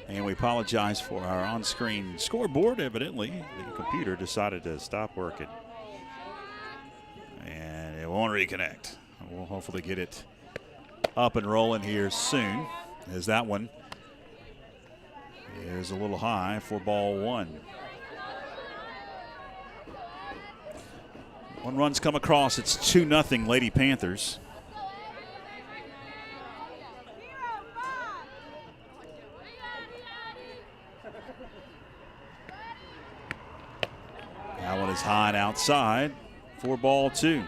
And we apologize for our on-screen scoreboard. Evidently, the computer decided to stop working. And it won't reconnect. We'll hopefully get it up and rolling here soon, as that one is a little high for ball one. One run's come across. It's 2-0 Lady Panthers. That one is high and outside for ball two.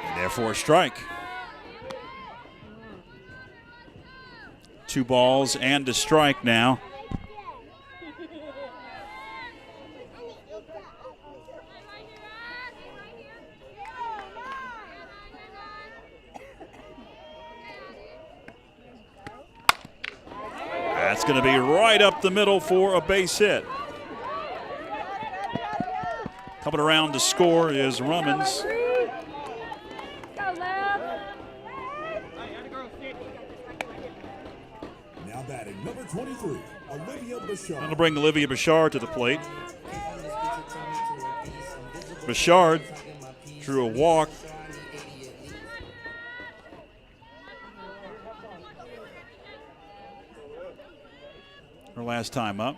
And therefore a strike. 2 balls and a strike now. That's going to be right up the middle for a base hit. Coming around to score is Rummins. Now batting, number 23, Olivia Bouchard. That'll bring Olivia Bouchard to the plate. Bouchard drew a walk. Her last time up.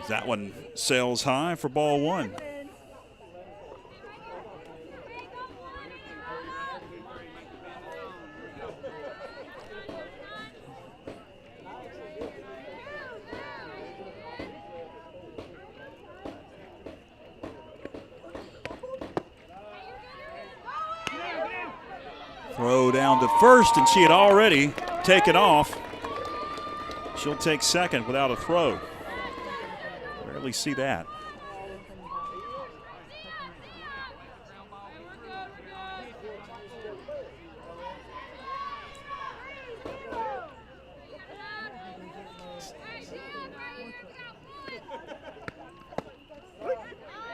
That one sails high for ball one. Throw down to first, and she had already taken off. She'll take second without a throw. Rarely see that.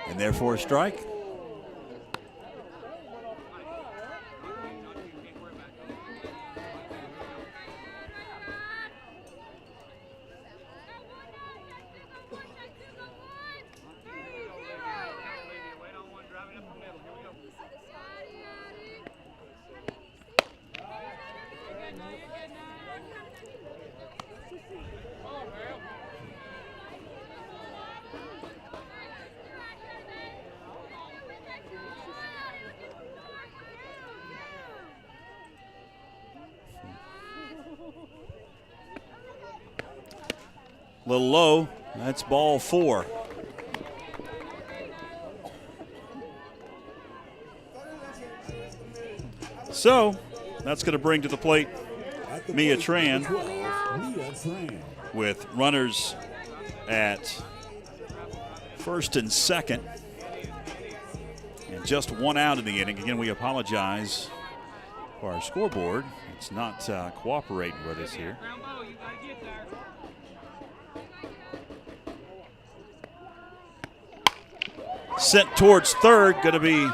And therefore a strike. A little low. That's ball four. So that's going to bring to the plate Mia Tran with runners at first and second. And just one out in the inning. Again, we apologize for our scoreboard. It's not cooperating with us here. Sent towards third, going to be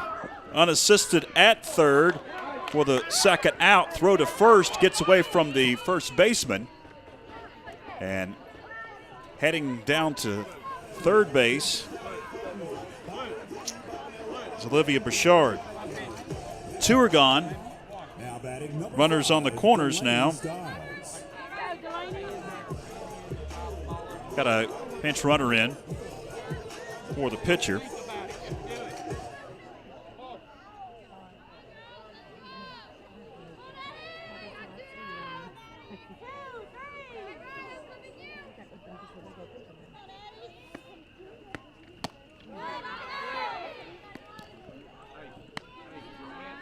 unassisted at third for the second out. Throw to first, gets away from the first baseman. And heading down to third base is Olivia Bouchard. Two are gone. Runners on the corners now. Got a pinch runner in for the pitcher.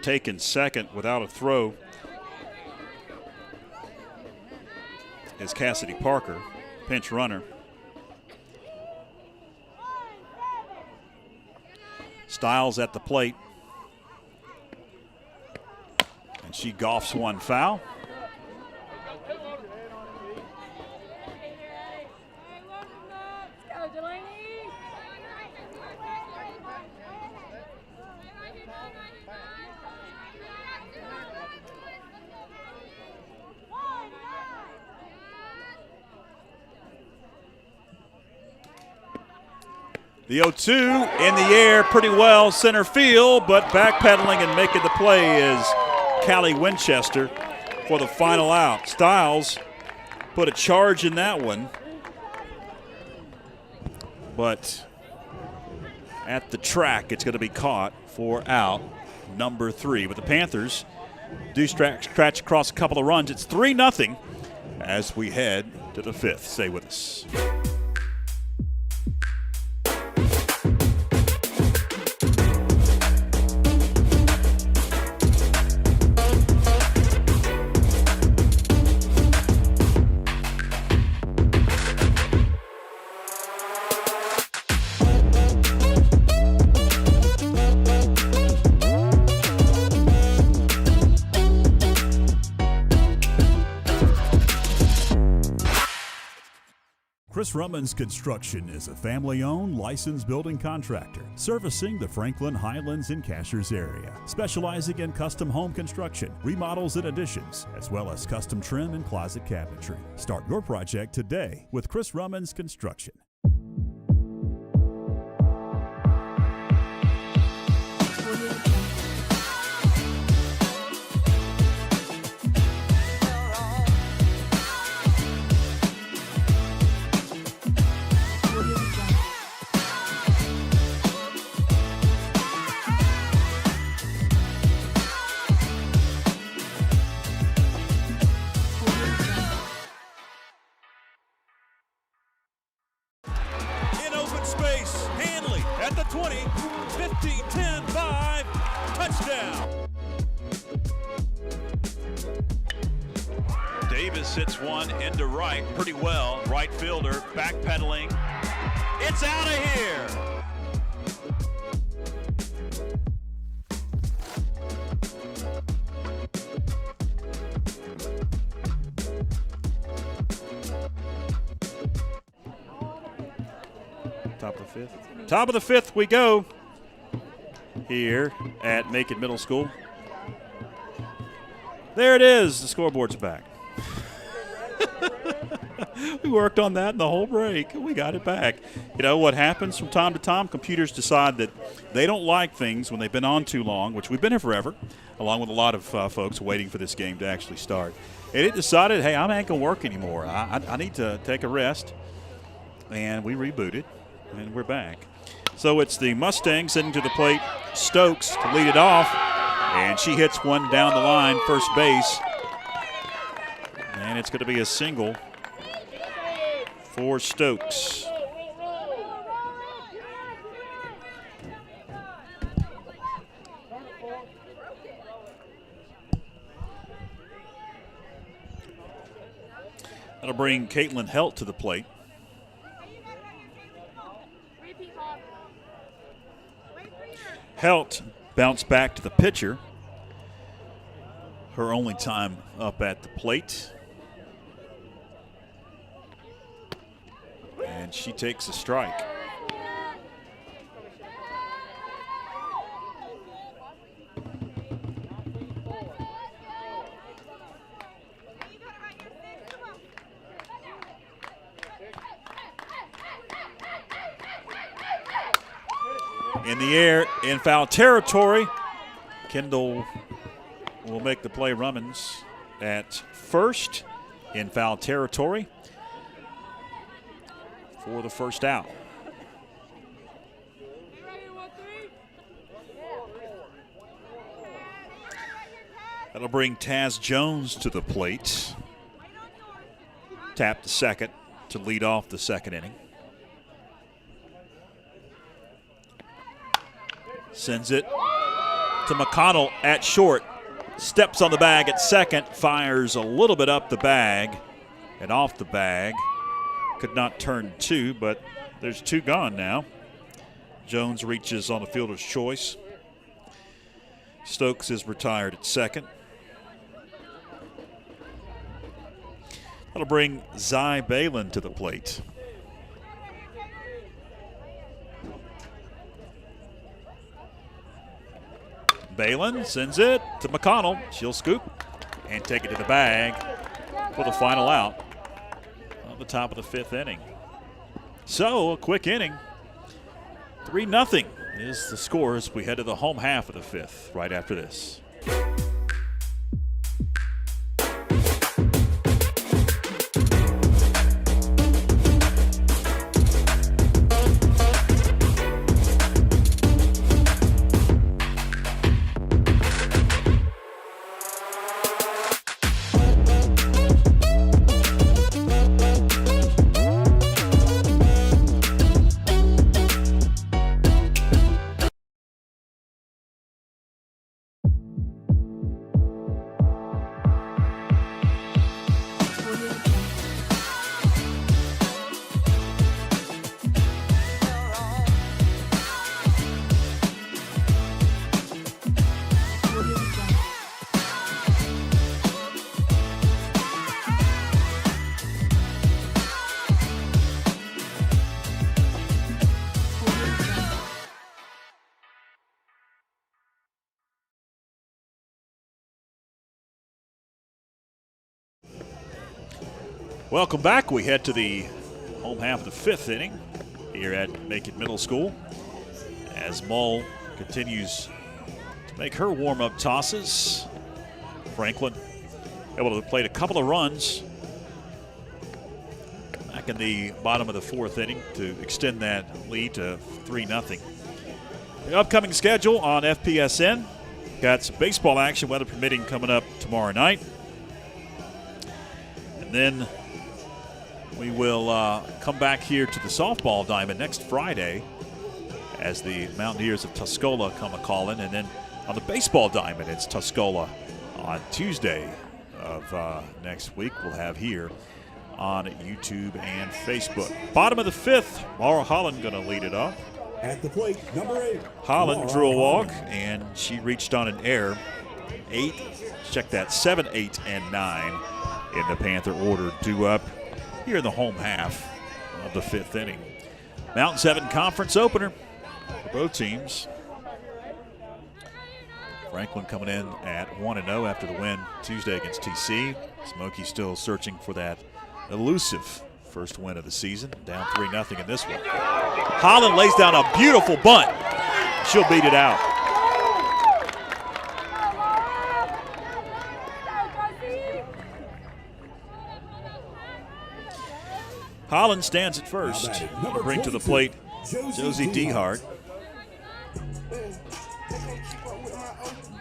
Taken second without a throw is Cassidy Parker, pinch runner. Stiles at the plate, and she golfs one foul. The 0-2 in the air pretty well center field, but backpedaling and making the play is Callie Winchester for the final out. Stiles put a charge in that one, but at the track it's going to be caught for out number 3. But the Panthers do scratch across a couple of runs. It's 3-0 as we head to the 5th. Stay with us. Chris Rummans Construction is a family-owned, licensed building contractor servicing the Franklin, Highlands, and Cashers area, specializing in custom home construction, remodels, and additions, as well as custom trim and closet cabinetry. Start your project today with Chris Rummans Construction. Finley at the 20, 15, 10, 5, touchdown. Davis hits one into right pretty well. Right fielder backpedaling. It's out of here. Top of the fifth. Top of the fifth we go here at Macon Middle School. There it is. The scoreboard's back. We worked on that in the whole break. We got it back. You know what happens from time to time? Computers decide that they don't like things when they've been on too long, which we've been here forever, along with a lot of folks waiting for this game to actually start. And it decided, hey, I ain't going to work anymore. I need to take a rest. And we rebooted, and we're back. So it's the Mustangs sending to the plate Stokes to lead it off. And she hits one down the line, first base. And it's going to be a single for Stokes. That'll bring Caitlin Helt to the plate. Helt bounced back to the pitcher. Her only time up at the plate. And she takes a strike. In the air, in foul territory. Kendall will make the play. Rummins at first in foul territory for the first out. That'll bring Taz Jones to the plate. Tap the second to lead off the second inning. Sends it to McConnell at short. Steps on the bag at second. Fires a little bit up the bag and off the bag. Could not turn two, but there's two gone now. Jones reaches on the fielder's choice. Stokes is retired at second. That'll bring Zy Balin to the plate. Balin sends it to McConnell. She'll scoop and take it to the bag for the final out on the top of the fifth inning. So a quick inning. 3-0 is the score as we head to the home half of the fifth right after this. Welcome back. We head to the home half of the fifth inning here at Macon Middle School as Mull continues to make her warm-up tosses. Franklin able to play a couple of runs back in the bottom of the fourth inning to extend that lead to 3-0. The upcoming schedule on FPSN. Got some baseball action, weather permitting, coming up tomorrow night. And then we will come back here to the softball diamond next Friday as the Mountaineers of Tuscola come a-calling. And then on the baseball diamond, it's Tuscola on Tuesday of next week. We'll have here on YouTube and Facebook. Bottom of the fifth, Laura Holland going to lead it off. At the plate, number 8. Holland Laura drew a walk, Holland. and she reached on an error. 8, check that, 7, 8, and 9 in the Panther order, due up here in the home half of the fifth inning. Mountain 7 conference opener for both teams. Franklin coming in at 1-0 after the win Tuesday against TC. Smoky still searching for that elusive first win of the season, down 3-0 in this one. Holland lays down a beautiful bunt. She'll beat it out. Holland stands at first. Number Bring to the 22, plate Josie Dehart.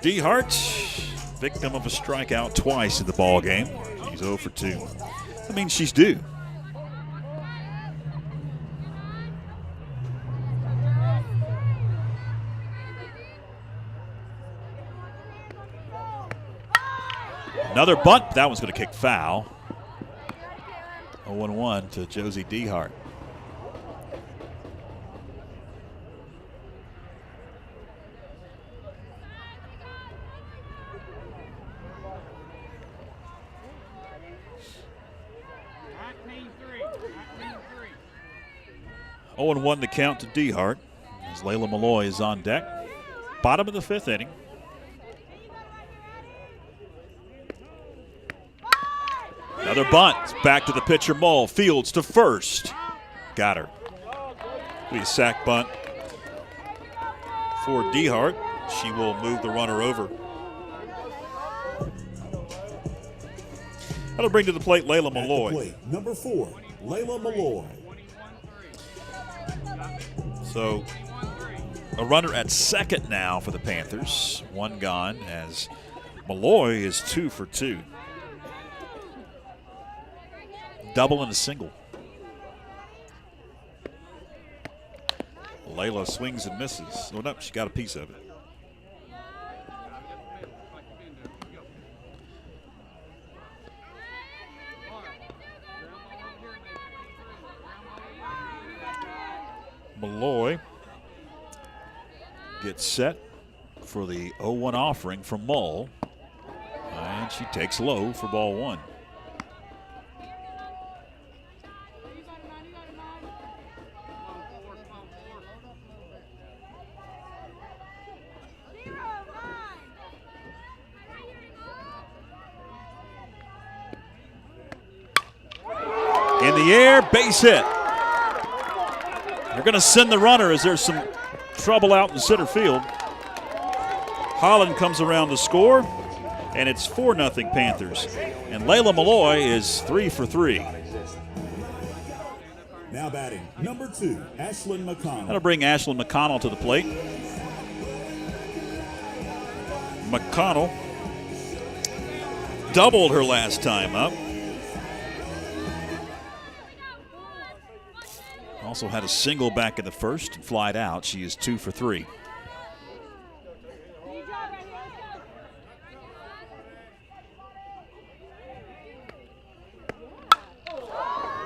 Dehart, victim of a strikeout twice in the ball game. She's 0 for 2. That means she's due. Another bunt. That one's going to kick foul. 0-1 to Josie Dehart. Oh, and 1 to count to Dehart as Layla Malloy is on deck. Bottom of the fifth inning. Another bunt. It's back to the pitcher, Mull. Fields to first. Got her. Be a sack bunt for Dehart. She will move the runner over. That'll bring to the plate Layla Malloy. At the plate, number 4, Layla Malloy. So a runner at second now for the Panthers. 1 gone as Malloy is 2 for 2. Double and a single. Layla swings and misses. Oh, no, she got a piece of it. Malloy gets set for the 0-1 offering from Mull. And she takes low for ball 1. In the air, base hit. They're going to send the runner as there's some trouble out in center field. Holland comes around to score, and it's 4-0 Panthers. And Layla Malloy is 3 for 3. Now batting, number 2, Ashlyn McConnell. That'll bring Ashlyn McConnell to the plate. McConnell doubled her last time up. Also had a single back in the first and flied out. She is 2 for 3.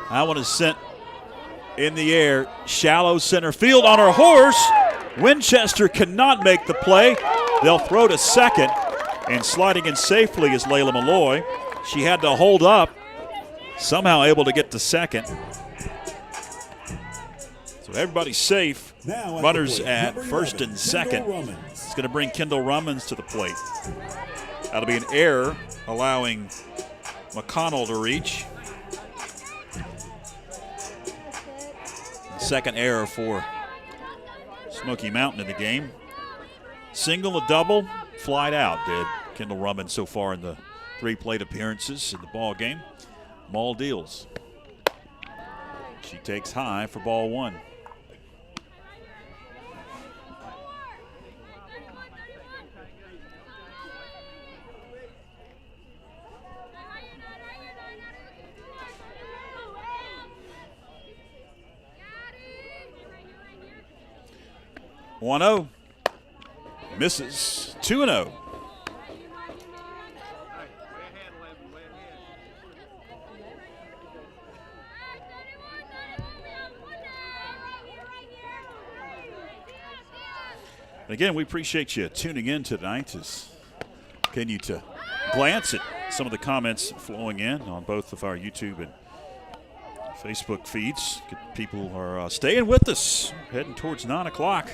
That one is sent in the air, shallow center field on her horse. Winchester cannot make the play. They'll throw to second, and sliding in safely is Layla Malloy. She had to hold up, somehow able to get to second. So everybody's safe. Runners at first and second. It's going to bring Kendall Rummins to the plate. That'll be an error, allowing McConnell to reach. Second error for Smoky Mountain in the game. Single, a double, flied out, did Kendall Rummins so far in the 3 plate appearances in the ball game. Mull deals. She takes high for ball 1. 1-0. Misses. 2-0. Again, we appreciate you tuning in tonight as continue to glance at some of the comments flowing in on both of our YouTube and Facebook feeds. People are staying with us, heading towards 9 o'clock.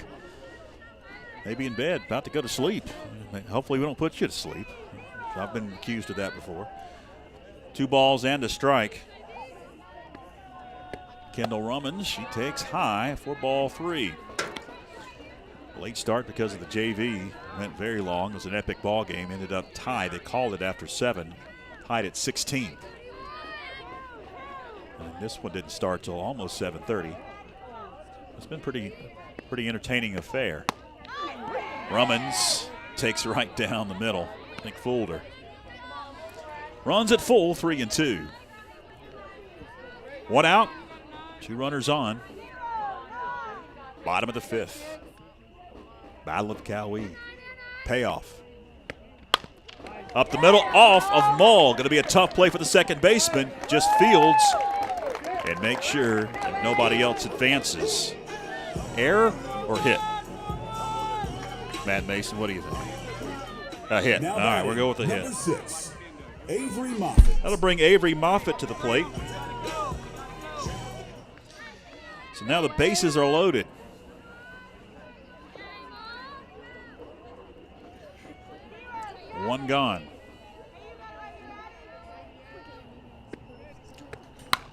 Maybe in bed, about to go to sleep. Hopefully we don't put you to sleep. I've been accused of that before. 2 balls and a strike. Kendall Rummins, she takes high for ball 3. Late start because of the JV. Went very long. It was an epic ball game. Ended up tied. They called it after 7. Tied at 16. And this one didn't start till almost 7:30. It's been pretty entertaining affair. Rummins takes right down the middle. I think fooled her. Runs at full, 3-2. 1 out, 2 runners on. Bottom of the 5th. Battle of Cowee. Payoff. Up the middle, off of Mull. Going to be a tough play for the second baseman. Just fields and make sure that nobody else advances. Error or hit? Matt Mason, what do you think? A hit. Now all right, we'll go with a hit. Number 6, Avery Moffitt. That'll bring Avery Moffitt to the plate. So now the bases are loaded. One gone.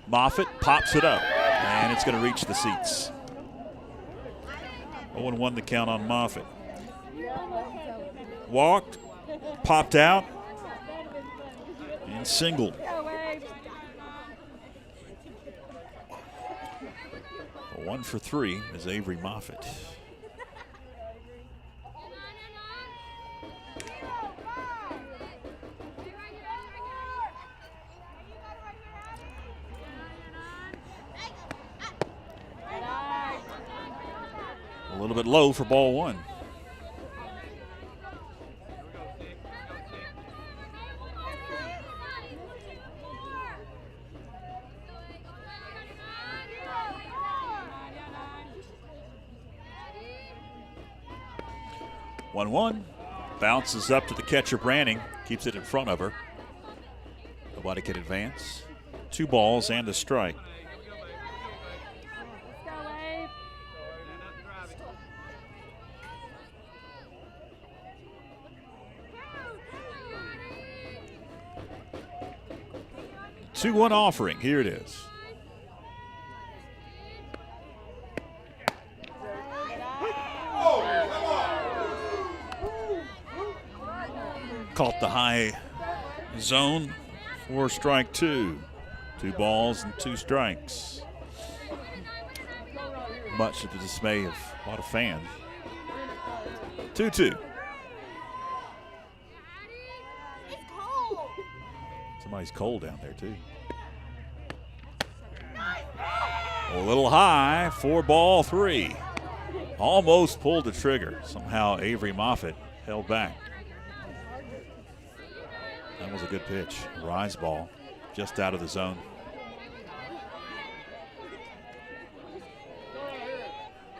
Moffitt pops it up, and it's going to reach the seats. 0-1 the count on Moffitt. Walked, popped out, and singled. 1 for 3 is Avery Moffitt. A little bit low for ball 1. One bounces up to the catcher Branning, keeps it in front of her. Nobody can advance. 2 balls and a strike. Two-one offering. Here it is. Caught the high zone for strike 2. 2 balls and 2 strikes. Much to the dismay of a lot of fans. 2-2. Somebody's cold down there, too. A little high for ball 3. Almost pulled the trigger. Somehow Avery Moffitt held back. That was a good pitch. Rise ball, just out of the zone.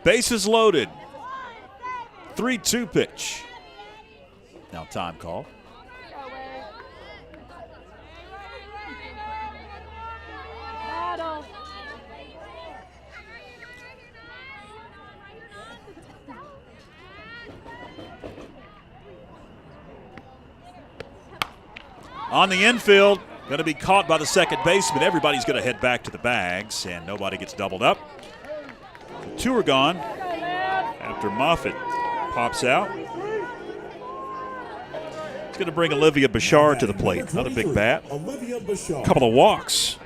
Bases loaded. 3-2 pitch. Now time call. On the infield, going to be caught by the second baseman. Everybody's going to head back to the bags, and nobody gets doubled up. 2 are gone after Moffitt pops out. It's going to bring Olivia Bouchard to the plate. Another big bat. A couple of walks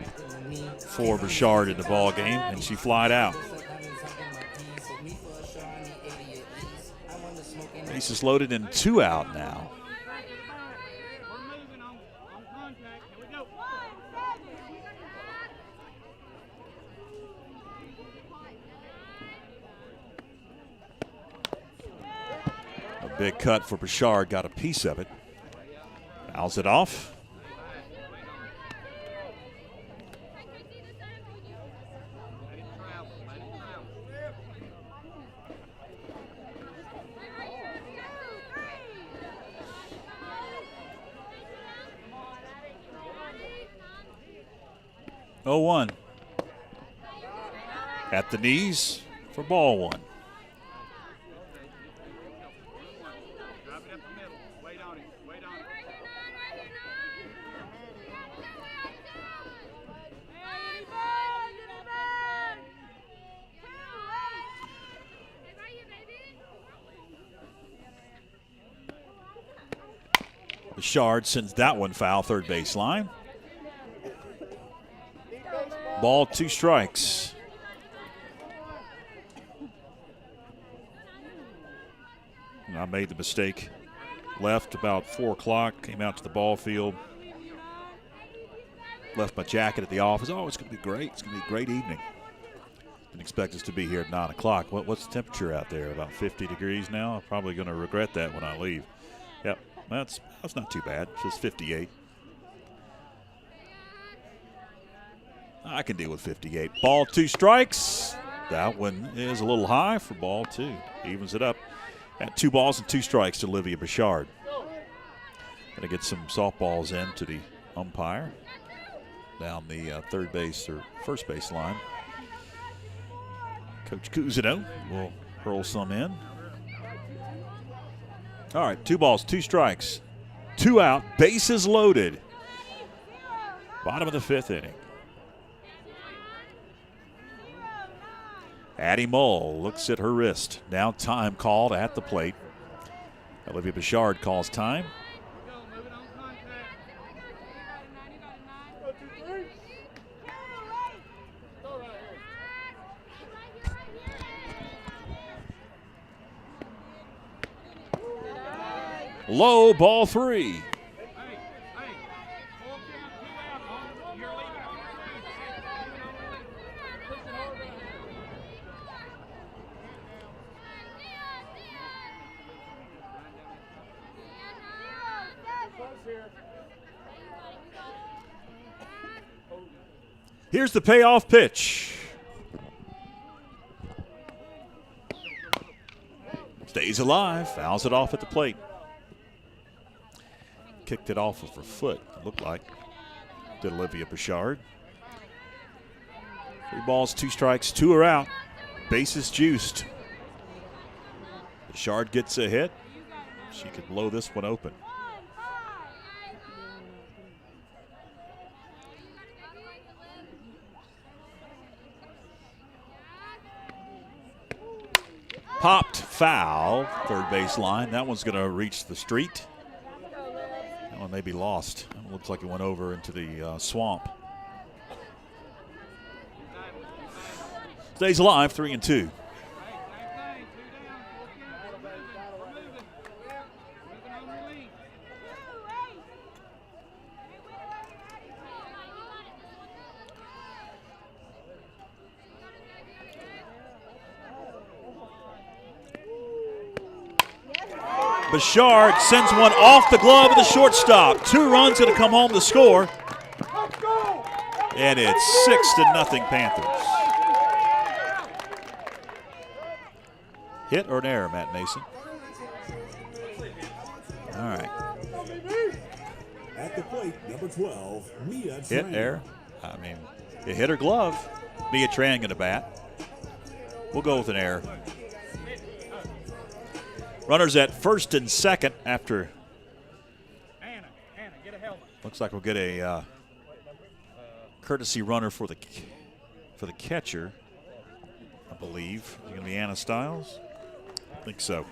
for Bouchard in the ball game, and she flied out. Bases loaded and 2 out now. Big cut for Bouchard, got a piece of it. Fouls it off. Oh, 1. At the knees for ball 1. Bouchard sends that one foul, third baseline. Ball, 2 strikes. And I made the mistake. Left about 4 o'clock, came out to the ball field. Left my jacket at the office. Oh, it's going to be great. It's going to be a great evening. Didn't expect us to be here at 9 o'clock. What's the temperature out there? About 50 degrees now? I'm probably going to regret that when I leave. Yep, that's not too bad. It's just 58. I can deal with 58. Ball, 2 strikes. That one is a little high for ball 2. Evens it up. At 2 balls and 2 strikes to Olivia Bouchard. Going to get some softballs in to the umpire down the third base or first base line. Coach Cousineau will hurl some in. All right, 2 balls, 2 strikes. 2 out, bases loaded. Bottom of the 5th inning. Addie Mull looks at her wrist. Now time called at the plate. Olivia Bouchard calls time. Low, ball 3. Here's the payoff pitch. Stays alive, fouls it off at the plate. Kicked it off of her foot, it looked like. Did Olivia Bouchard. 3 balls, 2 strikes, 2 are out. Bases juiced. Bouchard gets a hit. She could blow this one open. Popped foul, third base line. That one's going to reach the street. That one may be lost. It looks like it went over into the swamp. Stays alive, 3-2. Bouchard sends one off the glove of the shortstop. 2 runs going to come home to score. And it's 6-0 Panthers. Hit or an error, Matt Mason? All right. At the plate, number 12, Mia Hit, Tran. error. I mean, it hit her glove. Mia Tran going to bat. We'll go with an error. Runners at first and second after. Hannah, get a helmet. Looks like we'll get a courtesy runner for the catcher, I believe. Is it going to be Anna Stiles? I think so.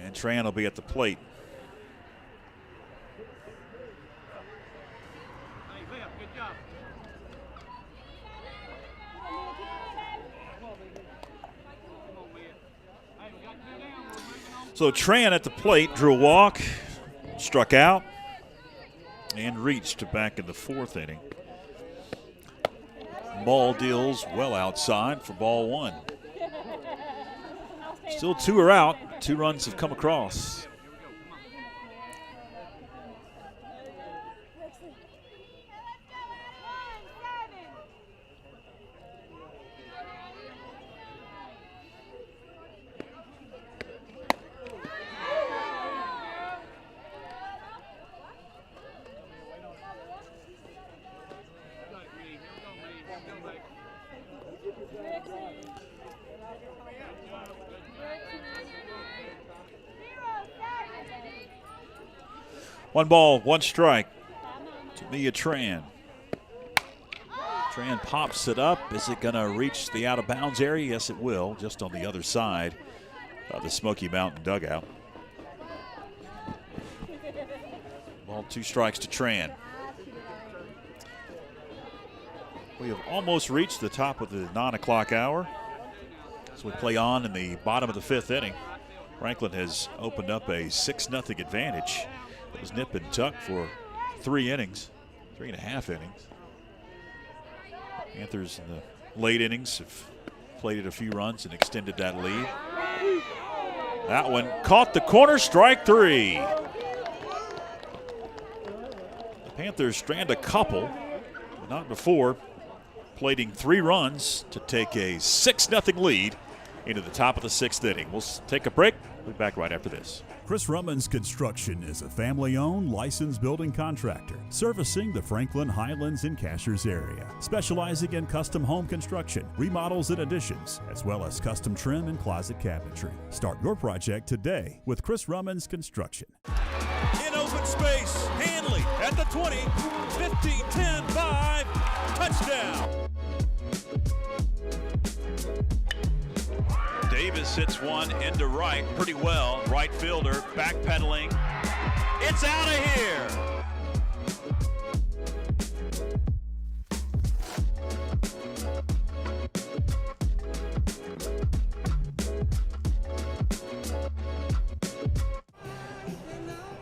And Tran will be at the plate. Hey, Bill, good job. So Tran at the plate, drew a walk, struck out, and reached back in the 4th inning. Ball deals well outside for ball 1. Still 2 are out. 2 runs have come across. One ball, 1 strike to Mia Tran. Tran pops it up. Is it going to reach the out of bounds area? Yes, it will, just on the other side of the Smoky Mountain dugout. Ball, 2 strikes to Tran. We have almost reached the top of the 9 o'clock hour as we play on in the bottom of the 5th inning. Franklin has opened up a 6-0 advantage. It was nip and tuck for 3 innings, 3.5 innings. Panthers in the late innings have plated a few runs and extended that lead. That one caught the corner, strike 3. The Panthers strand a couple, but not before, plating 3 runs to take a 6-0 lead into the top of the 6th inning. We'll take a break. We'll be back right after this. Chris Rummans Construction is a family-owned, licensed building contractor servicing the Franklin, Highlands, and Cashers area, specializing in custom home construction, remodels and additions, as well as custom trim and closet cabinetry. Start your project today with Chris Rummans Construction. In open space, Hanley at the 20, 15, 10, 5, touchdown. Davis hits one into right pretty well. Right fielder backpedaling. It's out of here.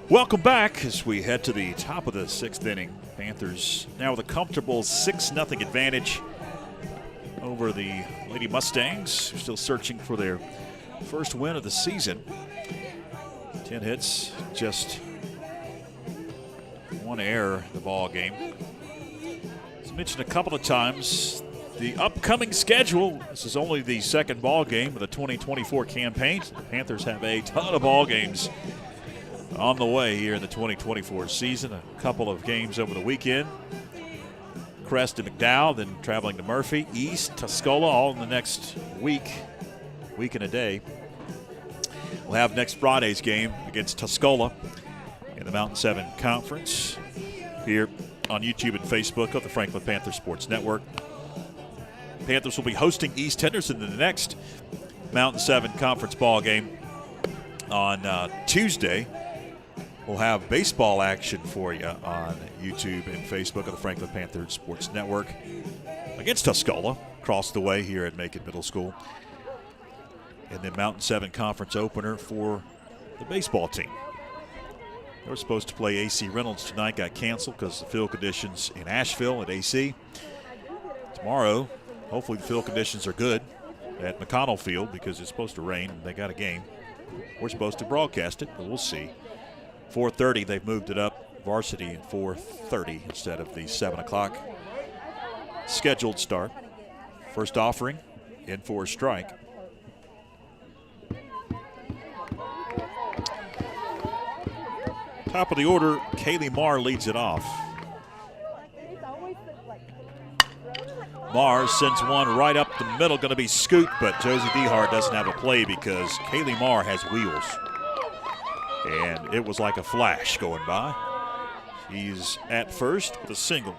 Welcome back as we head to the top of the 6th inning. Panthers now with a comfortable 6-0 advantage over the Lady Mustangs, still searching for their first win of the season. 10 hits, just 1 error in the ball game. As mentioned a couple of times, the upcoming schedule, this is only the 2nd ball game of the 2024 campaign. The Panthers have a ton of ball games on the way here in the 2024 season. A couple of games over the weekend. Crest and McDowell, then traveling to Murphy, East, Tuscola, all in the next week and a day. We'll have next Friday's game against Tuscola in the Mountain 7 Conference here on YouTube and Facebook of the Franklin Panther Sports Network. Panthers will be hosting East Henderson in the next Mountain 7 Conference ball game on Tuesday. We'll have baseball action for you on YouTube and Facebook of the Franklin Panther Sports Network against Tuscola, across the way here at Macon Middle School. And then Mountain 7 Conference opener for the baseball team. They were supposed to play AC Reynolds tonight, got canceled because of the field conditions in Asheville at AC. Tomorrow, hopefully the field conditions are good at McConnell Field because it's supposed to rain and they got a game. We're supposed to broadcast it, but we'll see. 4:30, they've moved it up. Varsity at 4:30 instead of the 7 o'clock scheduled start. First offering in for a strike. Top of the order, Kaylee Marr leads it off. Marr sends one right up the middle, going to be scooped, but Josie Dehart doesn't have a play because Kaylee Marr has wheels. And it was like a flash going by. He's at first with a single.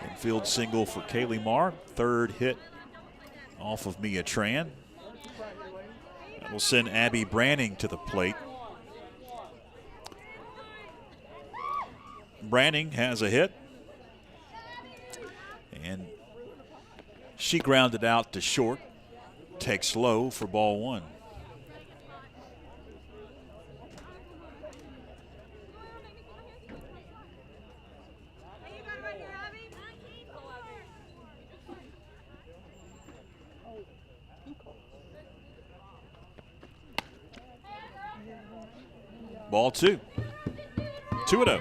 Infield single for Kaylee Marr. 3rd hit off of Mia Tran. That will send Abby Branning to the plate. Branning has a hit. And she grounded out to short. Takes low for ball 1. Ball 2. 2-0.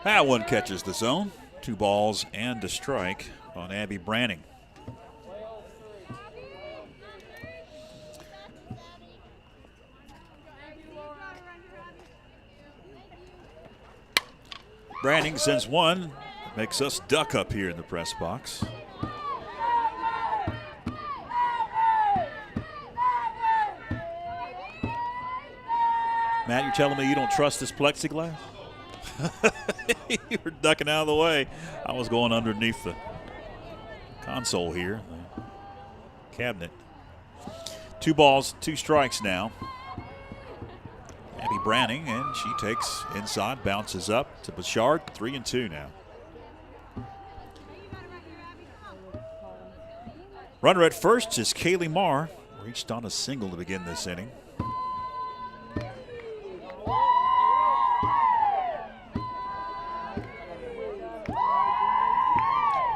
That one catches the zone. 2 balls and a strike on Abby Branning. Branning sends one. Makes us duck up here in the press box. Matt, you're telling me you don't trust this plexiglass? You were ducking out of the way. I was going underneath the console here, the cabinet. 2 balls, 2 strikes now. Abby Branning, and she takes inside, bounces up to Bouchard. 3-2 now. Runner at first is Kaylee Marr. Reached on a single to begin this inning.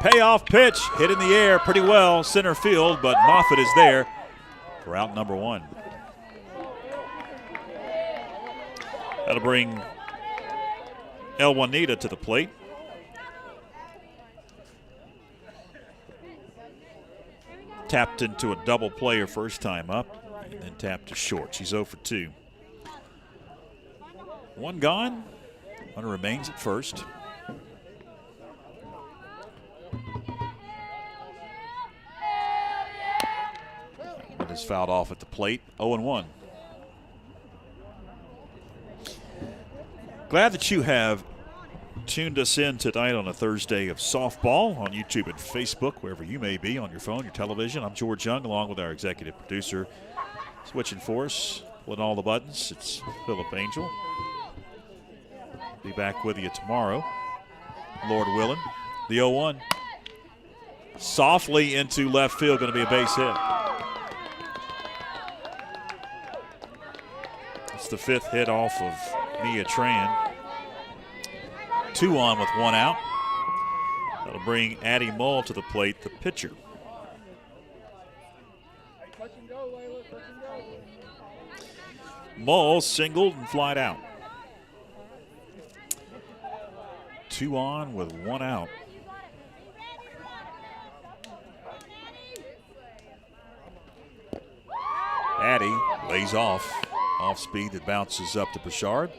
Payoff pitch, hit in the air pretty well, center field, but Moffitt is there for out number 1. That'll bring El Juanita to the plate. Tapped into a double play her first time up, and then tapped to short. She's 0 for 2. 1 gone. Runner remains at first. It is fouled off at the plate. 0-1. Glad that you have tuned us in tonight on a Thursday of softball on YouTube and Facebook, wherever you may be, on your phone, your television. I'm George Young, along with our executive producer, switching for us, pulling all the buttons. It's Philip Angel. Be back with you tomorrow, Lord willing. The 0-1. Softly into left field, going to be a base hit. It's the 5th hit off of Mia Tran. 2 on with 1 out. That'll bring Addie Mull to the plate, the pitcher. Mull singled and flied out. 2 on with 1 out. Addie lays off speed that bounces up to Bouchard.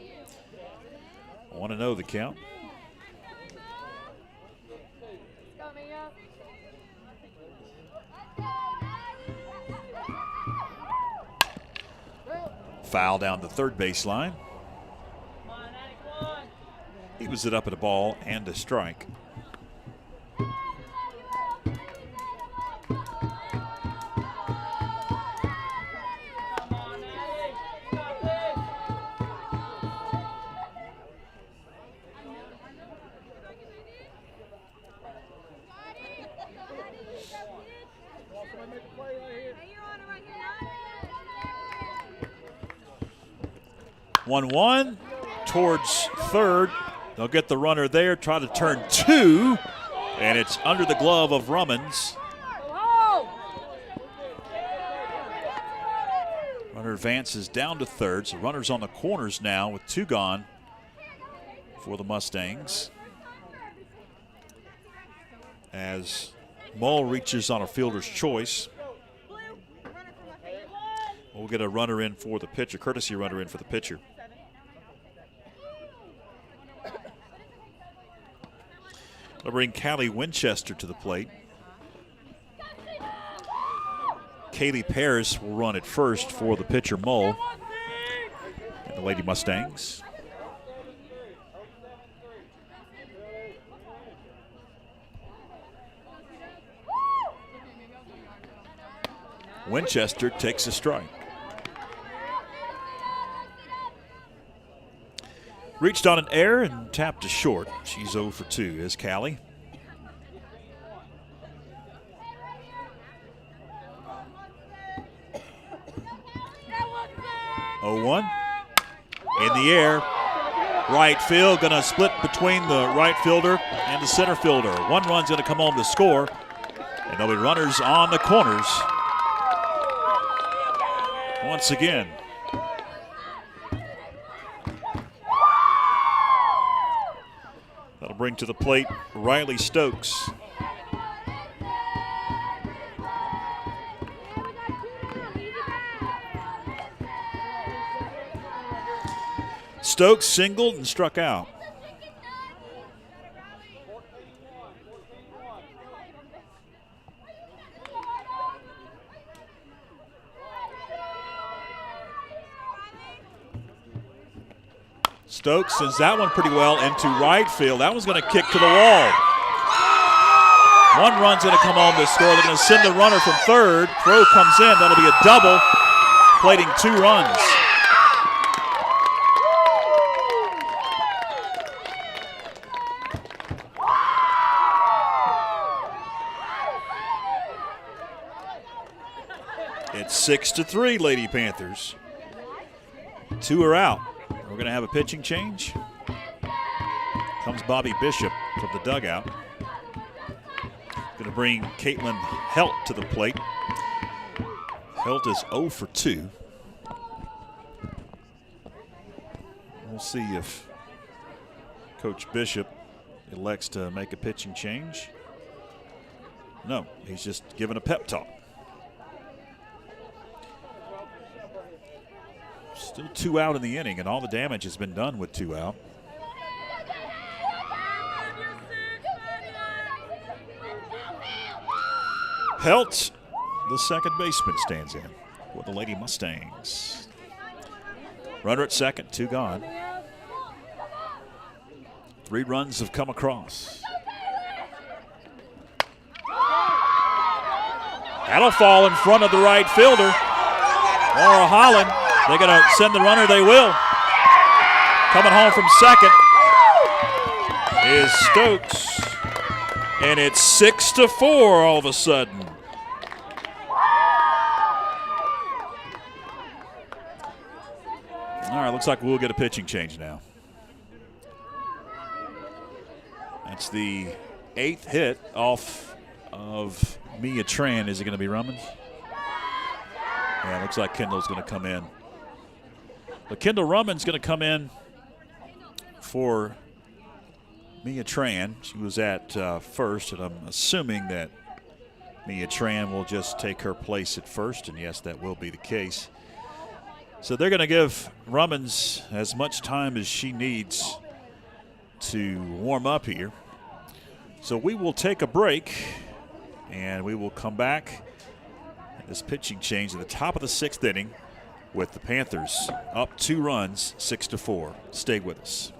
1-0 the count. Foul down the third baseline. He was it up at a ball and a strike. One towards third. They'll get the runner there, try to turn 2, and it's under the glove of Rummins. Runner advances down to third, so runners on the corners now with 2 gone for the Mustangs. As Mull reaches on a fielder's choice. We'll get a runner in for the pitcher, courtesy runner in for the pitcher. They'll bring Callie Winchester to the plate. Kaylee Paris will run at first for the pitcher, Mull, and the Lady Mustangs. Winchester takes a strike. Reached on an error and tapped to short. She's 0 for 2 is Callie. Oh, 1. in the air. Right field going to split between the right fielder and the center fielder. One run's going to come home to score, and there'll be runners on the corners once again. That'll bring to the plate Riley Stokes. Stokes singled and struck out. Stokes sends that one pretty well into right field. That one's going to kick to the wall. One run's going to come home to score. They're going to send the runner from third. Throw comes in. That'll be a double, plating 2 runs. It's 6-3, Lady Panthers. 2 are out. We're going to have a pitching change. Comes Bobby Bishop from the dugout. Going to bring Caitlin Helt to the plate. Helt is 0 for 2. We'll see if Coach Bishop elects to make a pitching change. No, he's just giving a pep talk. Still 2 out in the inning, and all the damage has been done with 2 out. Helt, the second baseman, stands in for the Lady Mustangs. Runner at second, 2 gone. 3 runs have come across. That'll fall in front of the right fielder, Laura Holland. They're going to send the runner. They will. Coming home from second is Stokes. And it's 6-4 all of a sudden. All right, looks like we'll get a pitching change now. That's the 8th hit off of Mia Tran. Is it going to be Rummins? Yeah, looks like Kendall's going to come in. But Kendall Rumman's going to come in for Mia Tran. She was at first, and I'm assuming that Mia Tran will just take her place at first, and yes, that will be the case. So they're going to give Rummins as much time as she needs to warm up here. So we will take a break, and we will come back. This pitching change at the top of the 6th inning, with the Panthers up 2 runs, 6-4. Stay with us.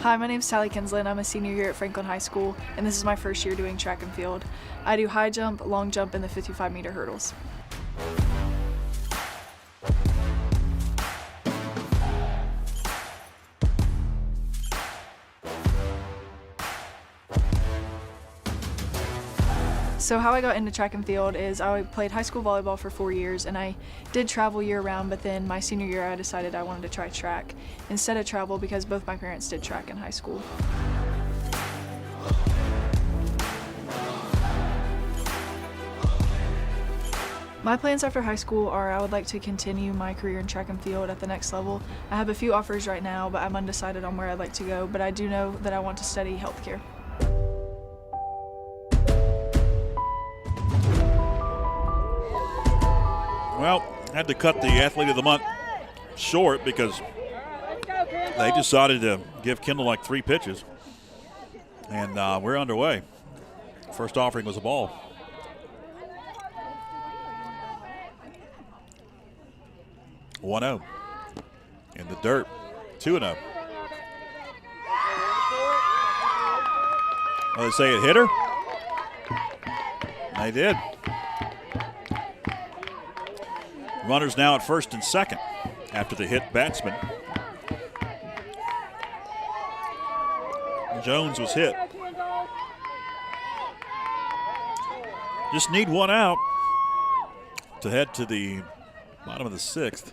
Hi, my name is Sally Kinslin. I'm a senior here at Franklin High School, and this is my first year doing track and field. I do high jump, long jump, and the 55-meter hurdles. So how I got into track and field is I played high school volleyball for 4 years, and I did travel year-round, but then my senior year I decided I wanted to try track instead of travel because both my parents did track in high school. My plans after high school are I would like to continue my career in track and field at the next level. I have a few offers right now, but I'm undecided on where I'd like to go, but I do know that I want to study healthcare. Well, had to cut the Athlete of the Month short because they decided to give Kendall like 3 pitches. And we're underway. First offering was a ball. (1-0) in the dirt. 2-0. Oh, they say it hit her? They did. Runners now at first and second after the hit batsman. Jones was hit. Just need one out to head to the bottom of the sixth.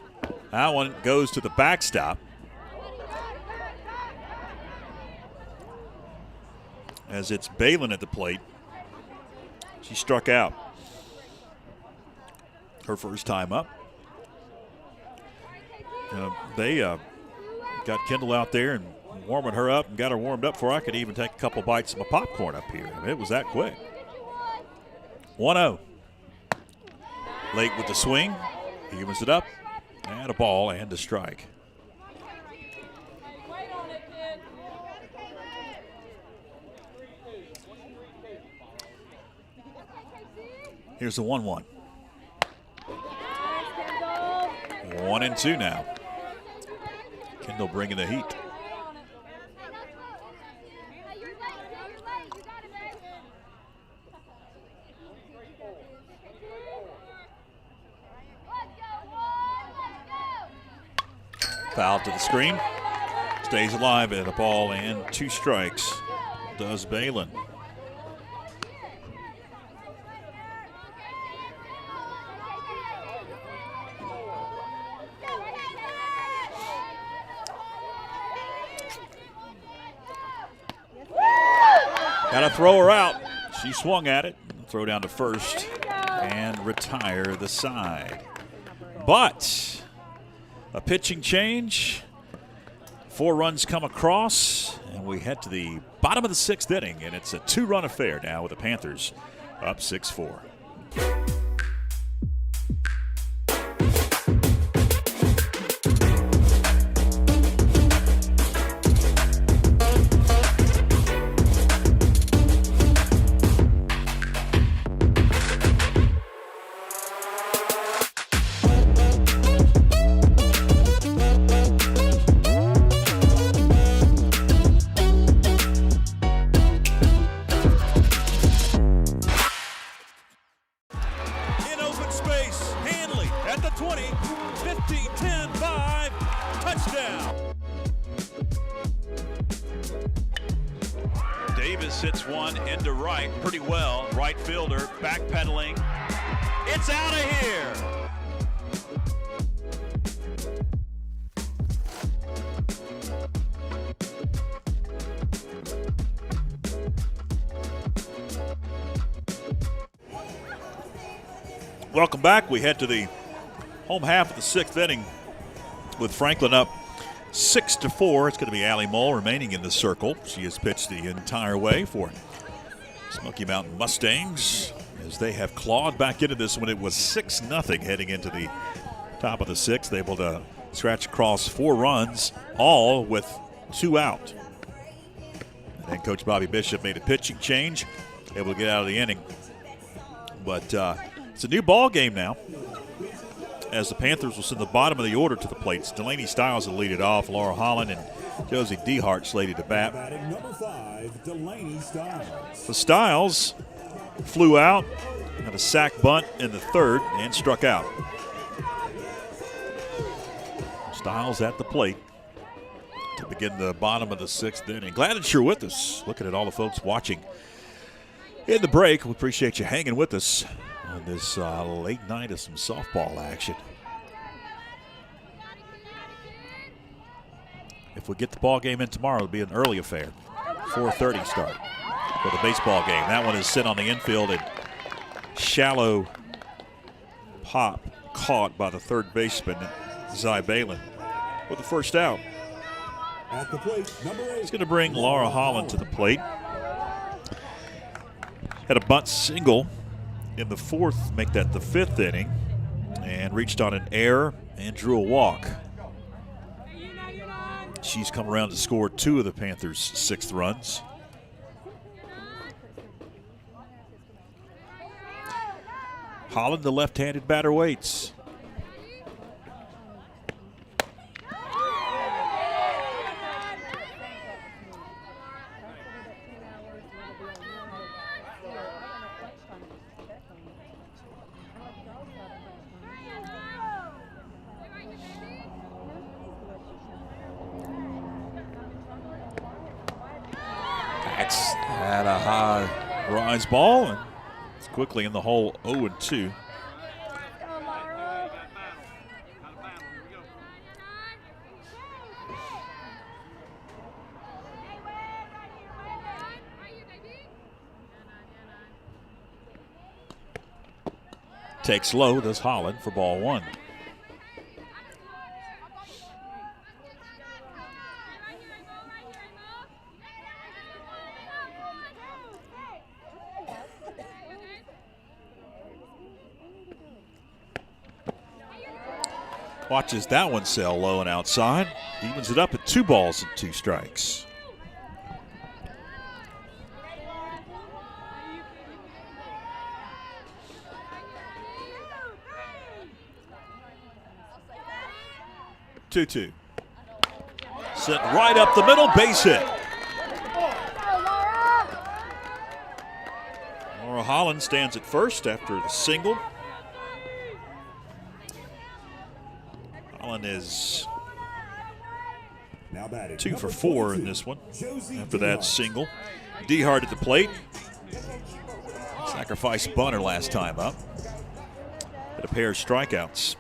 That one goes to the backstop. As it's Balin at the plate. She struck out her first time up. They got Kendall out there and warming her up and got her warmed up before I could even take a couple bites of my popcorn up here. I mean, it was that quick. 1-0. Late with the swing. Evens it up. And a ball and a strike. Here's the 1-1. 1-2 now. Kendall bringing the heat. Foul to the screen. Stays alive at a ball and 2 strikes. Does Balin. Got to throw her out. She swung at it. Throw down to first and retire the side. But a pitching change. 4 runs come across, and we head to the bottom of the 6th inning, and it's a 2-run affair now with the Panthers up 6-4. Hits one into right pretty well. Right fielder backpedaling. It's out of here. Welcome back. We head to the home half of the 6th inning with Franklin up 6-4. It's going to be Allie Mull remaining in the circle. She has pitched the entire way for Smoky Mountain Mustangs as they have clawed back into this when it was 6-0 heading into the top of the 6th. Able to scratch across 4 runs, all with 2 out. And then Coach Bobby Bishop made a pitching change, able to get out of the inning. But it's a new ball game now, as the Panthers will send the bottom of the order to the plates. Delaney Stiles will lead it off. Laura Holland and Josie Dehart slated to bat. Batting number 5, Delaney Stiles. The Stiles flew out, had a sac bunt in the 3rd, and struck out. Stiles at the plate to begin the bottom of the 6th inning. Glad that you're with us. Looking at all the folks watching in the break. We appreciate you hanging with us on this late night of some softball action. If we get the ball game in tomorrow, it'll be an early affair. 4:30 start for the baseball game. That one is sit on the infield and shallow pop caught by the 3rd baseman, Zy Balin, with the first out. At the plate, number 8. He's going to bring Laura Holland to the plate. Had a bunt single in the 4th, make that the 5th inning, and reached on an error and drew a walk. She's come around to score 2 of the Panthers' 6th runs. Holland, the left-handed batter, waits. That's Had a high rise ball, and it's quickly in the hole 0-2. Takes low, does Holland for ball 1. Watches that one sail low and outside. Evens it up at 2 balls and 2 strikes. Two. Sent right up the middle, base hit. Laura Holland stands at first after the single. Holland is 2 for 4 in this one after that single. DeHart at the plate. Sacrificed bunter last time up. Had a pair of strikeouts.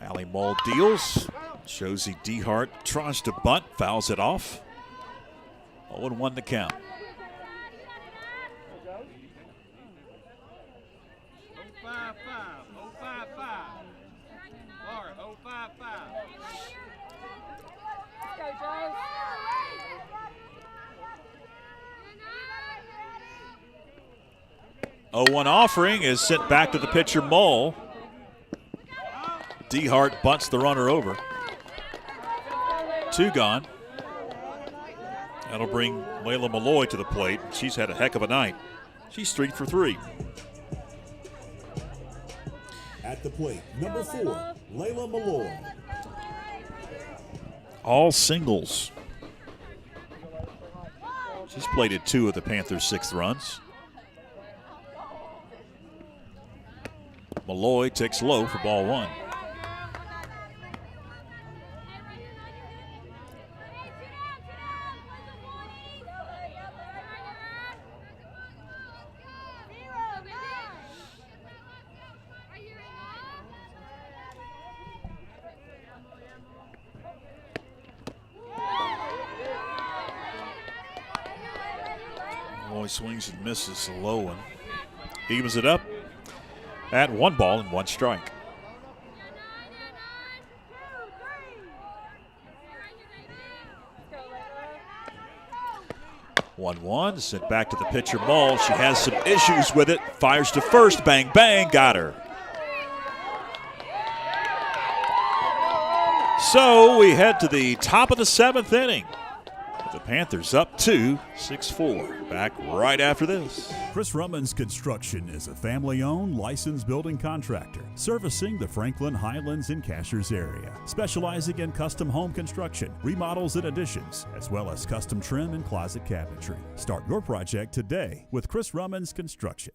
Allie Mull deals. Josie DeHart tries to bunt, fouls it off. 0-1 to count. Laura, 055. 0-1 offering is sent back to the pitcher Mull. DeHart bunts the runner over. 2 gone. That'll bring Layla Malloy to the plate. She's had a heck of a night. She's 3 for 3. At the plate, number 4, Layla Malloy. All singles. She's plated 2 of the Panthers' 6th runs. Malloy takes low for ball 1. Malloy swings and misses a low one. Evens it up at 1 ball and 1 strike. One sent back to the pitcher Mull. She has some issues with it. Fires to first. Bang, bang. Got her. So we head to the top of the 7th inning. The Panthers up 2-6-4. Back right after this. Chris Rummans Construction is a family-owned, licensed building contractor servicing the Franklin, Highlands, and Cashers area, specializing in custom home construction, remodels, and additions, as well as custom trim and closet cabinetry. Start your project today with Chris Rummans Construction.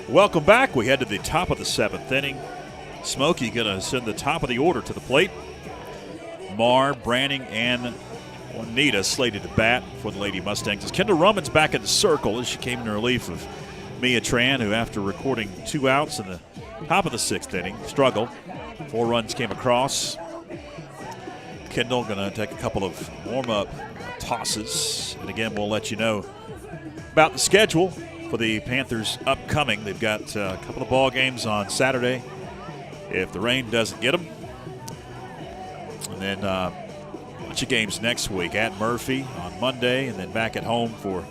Welcome back. We head to the top of the 7th inning. Smoky going to send the top of the order to the plate. Marr, Branning, and Juanita slated to bat for the Lady Mustangs. As Kendall Rummans back in the circle as she came in relief of Mia Tran, who after recording 2 outs in the top of the 6th inning, struggled. 4 runs came across. Kendall going to take a couple of warm-up tosses. And again, we'll let you know about the schedule for the Panthers upcoming. They've got a couple of ball games on Saturday if the rain doesn't get them. And then a bunch of games next week at Murphy on Monday, and then back at home for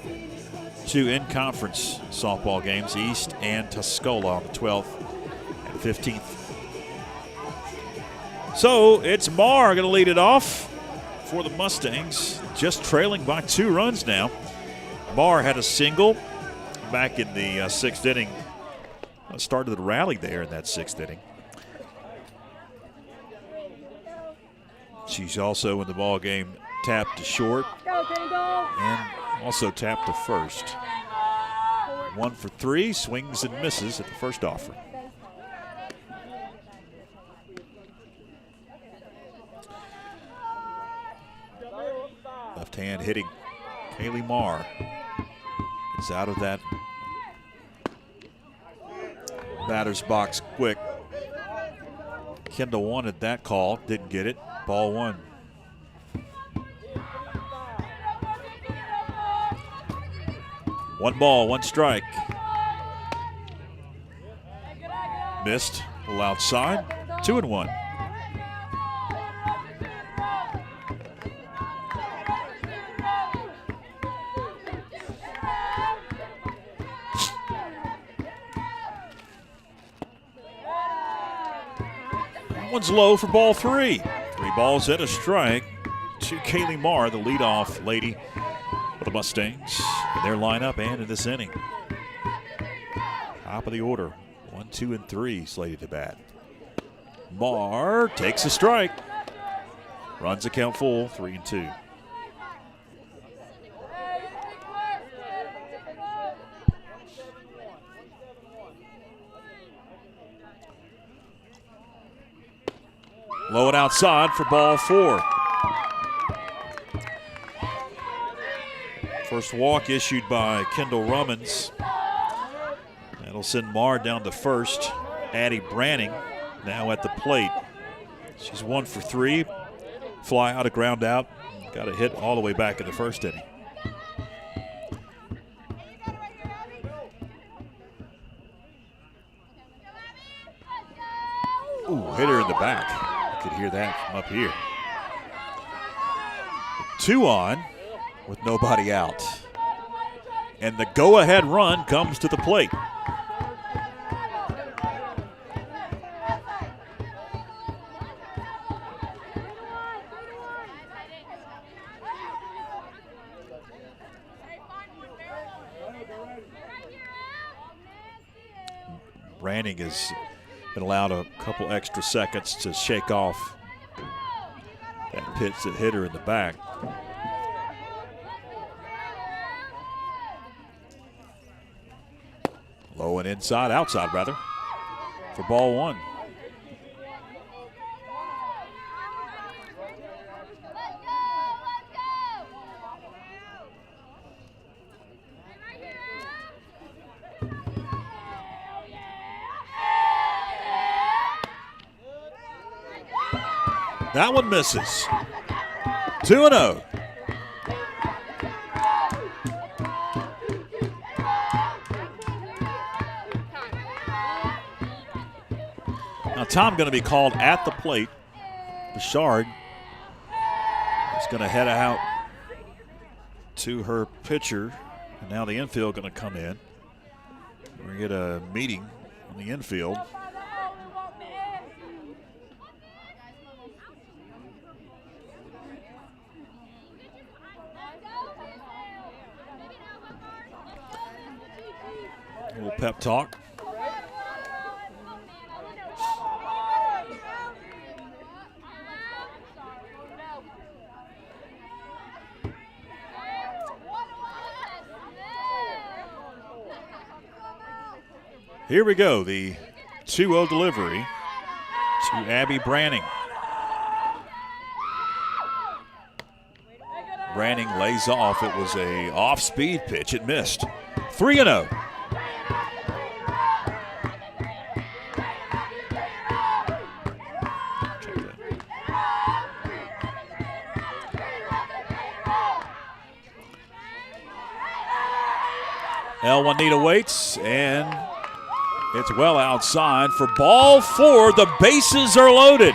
2 in-conference softball games, East and Tuscola on the 12th and 15th. So it's Marr going to lead it off for the Mustangs, just trailing by 2 runs now. Marr had a single back in the 6th inning. Started the rally there in that 6th inning. She's also in the ball game tapped to short and also tapped to first. 1 for 3, swings and misses at the first offering. Left hand hitting Kaylee Marr. Gets out of that batter's box quick. Kendall wanted that call, didn't get it. Ball 1. One ball, 1 strike. Missed, a little outside, 2-1. That one's low for ball 3. 3 balls and a strike to Kaylee Marr, the leadoff lady for the Mustangs in their lineup and in this inning. Top of the order, 1, 2, and 3 slated to bat. Marr takes a strike. Runs the count full, 3-2. Low and outside for ball 4. First walk issued by Kendall Rummins. That'll send Marr down to first. Addie Branning now at the plate. She's 1 for 3. Fly out, a ground out. Got a hit all the way back in the first inning. Ooh, hit her in the back. Could hear that from up here. 2 on with nobody out. And the go-ahead run comes to the plate. Branning has been allowed a couple extra seconds to shake off that pitch that hit her in the back. Low and inside, outside rather, for ball 1. That one misses. 2-0. Now Tom going to be called at the plate. Bouchard is going to head out to her pitcher. And now the infield going to come in. We're going to get a meeting on the infield. A little pep talk. Here we go, the 2-0 delivery to Abby Branning. Branning lays off. It was a off-speed pitch. It missed. 3-0. El Juanita waits, and it's well outside for ball 4. The bases are loaded.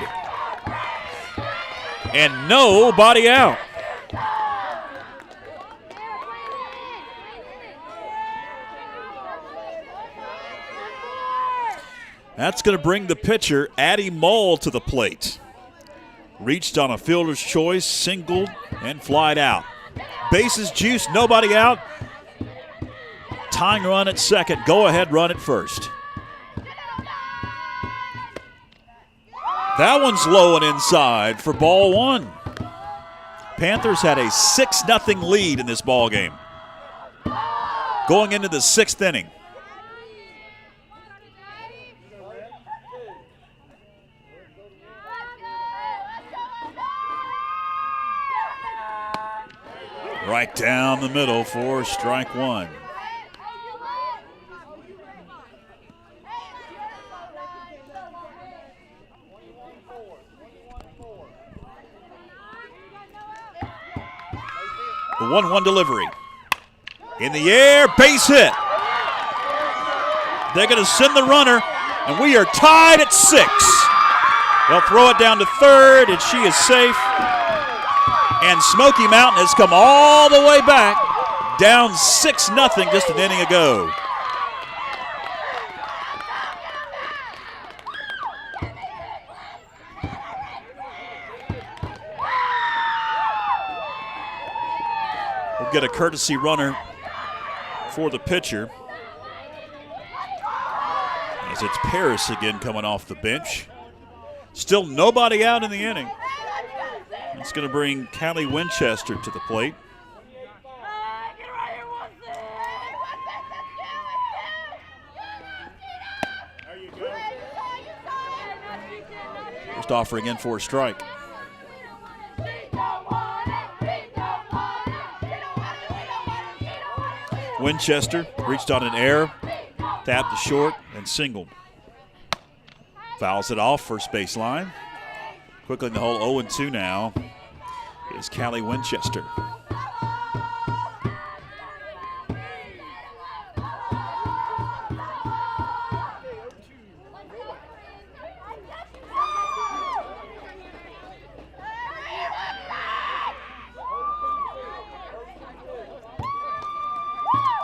And nobody out. That's going to bring the pitcher, Addie Mull, to the plate. Reached on a fielder's choice, singled, and flied out. Bases juiced, nobody out. Tying run at second, go ahead run at first. That one's low and inside for ball one. Panthers had a 6-0 lead in this ball game. Going into the 6th inning. Right down the middle for strike one. The 1-1 delivery. In the air, base hit. They're going to send the runner, and we are tied at 6. They'll throw it down to third, and she is safe. And Smoky Mountain has come all the way back, down 6-0 just an inning ago. We'll get a courtesy runner for the pitcher, as it's Paris again coming off the bench. Still nobody out in the inning. It's going to bring Callie Winchester to the plate. First offering in for a strike. Winchester reached on an error, tapped to short, and singled. Fouls it off, first base line. Quickly in the hole, 0-2 now is Callie Winchester.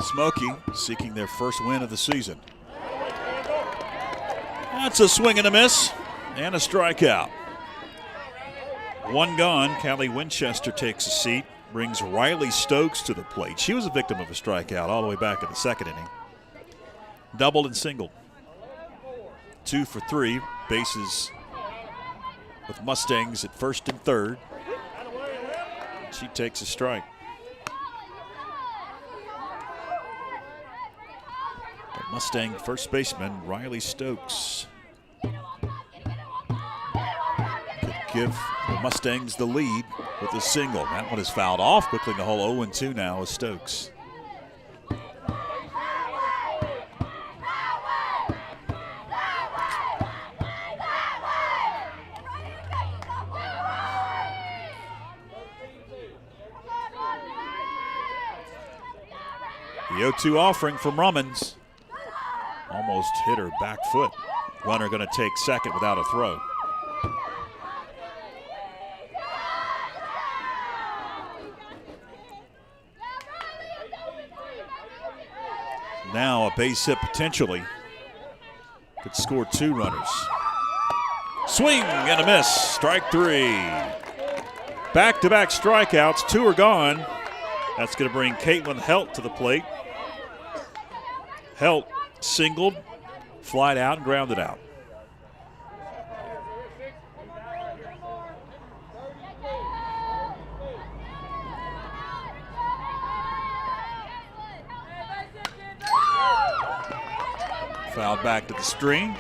Smoky seeking their first win of the season. That's a swing and a miss and a strikeout. One gone. Callie Winchester takes a seat, brings Riley Stokes to the plate. She was a victim of a strikeout all the way back in the 2nd inning. Doubled and singled. 2 for 3. Bases with Mustangs at first and third. She takes a strike. The Mustang first baseman, Riley Stokes, could give the Mustangs the lead with a single. That one is fouled off. Quickly in the hole, 0-2 now is Stokes. The 0-2 offering from Rummins. Almost hit her back foot. Runner going to take second without a throw. Now a base hit potentially. Could score 2 runners. Swing and a miss. Strike 3. Back-to-back strikeouts. 2 are gone. That's going to bring Caitlin Helt to the plate. Helt singled, flied out, and grounded out. Fouled back to the string.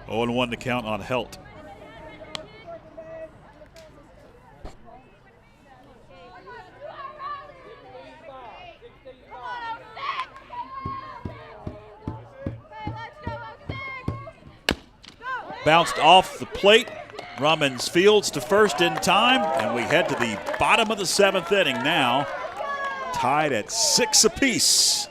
0-1 to count on Helt. Bounced off the plate. Rummins fields to first in time, and we head to the bottom of the 7th inning now. Tied at 6 apiece.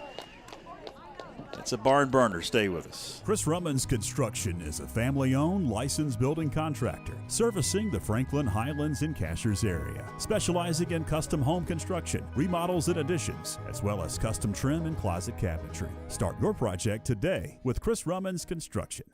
It's a barn burner. Stay with us. Chris Rummins Construction is a family-owned, licensed building contractor servicing the Franklin, Highlands, and Cashers area, specializing in custom home construction, remodels and additions, as well as custom trim and closet cabinetry. Start your project today with Chris Rummins Construction.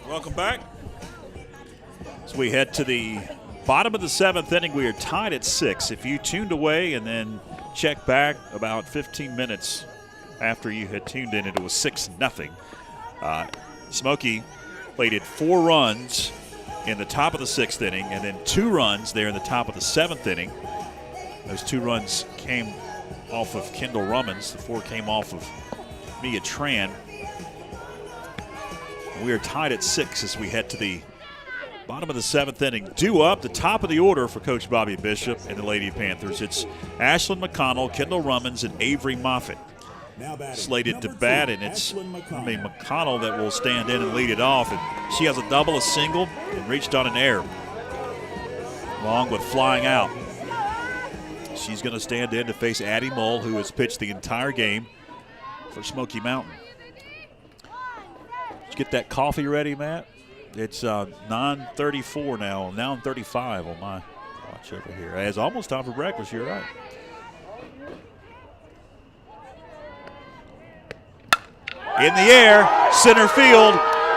Welcome back. As we head to the bottom of the 7th inning, we are tied at 6. If you tuned away and then checked back about 15 minutes after you had tuned in, it was 6-0. Smoky plated 4 runs in the top of the 6th inning and then 2 runs there in the top of the 7th inning. Those 2 runs came off of Kendall Rummins. The 4 came off of Mia Tran. We are tied at 6 as we head to the bottom of the 7th inning. Due up, the top of the order for Coach Bobby Bishop and the Lady Panthers. It's Ashlyn McConnell, Kendall Rummins, and Avery Moffitt slated to bat, and it's McConnell that will stand in and lead it off. And she has a double, a single, and reached on an error, along with flying out. She's going to stand in to face Addie Mull, who has pitched the entire game for Smoky Mountain. Get that coffee ready, Matt. It's 9:34 now, 9:35 on my watch over here. It's almost time for breakfast, you're right. In the air, center field.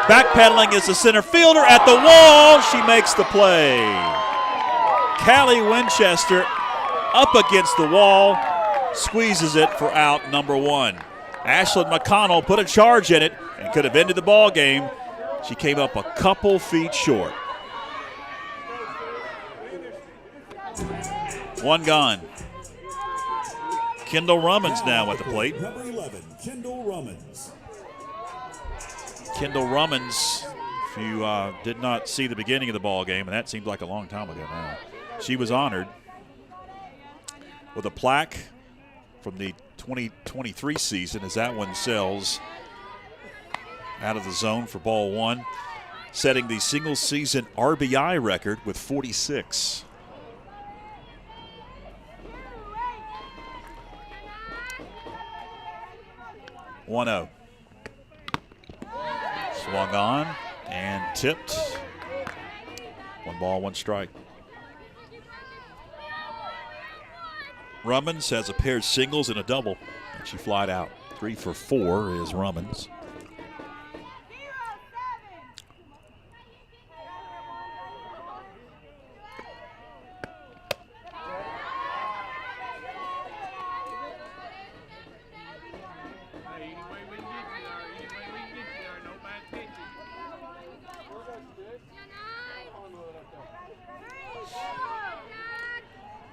Backpedaling is the center fielder at the wall. She makes the play. Callie Winchester up against the wall, squeezes it for out number 1. Ashlyn McConnell put a charge in it and could have ended the ball game. She came up a couple feet short. 1 gone. Kendall Rummins now at the plate. Number 11, Kendall Rummins. Kendall Rummins, if you did not see the beginning of the ball game, and that seems like a long time ago now, she was honored with a plaque from the 2023 season as that one sells out of the zone for ball 1, setting the single season RBI record with 46. One-0. Swung on and tipped. 1 ball, 1 strike. Rummins has a pair of singles and a double, and she flied out. 3 for 4 is Rummins.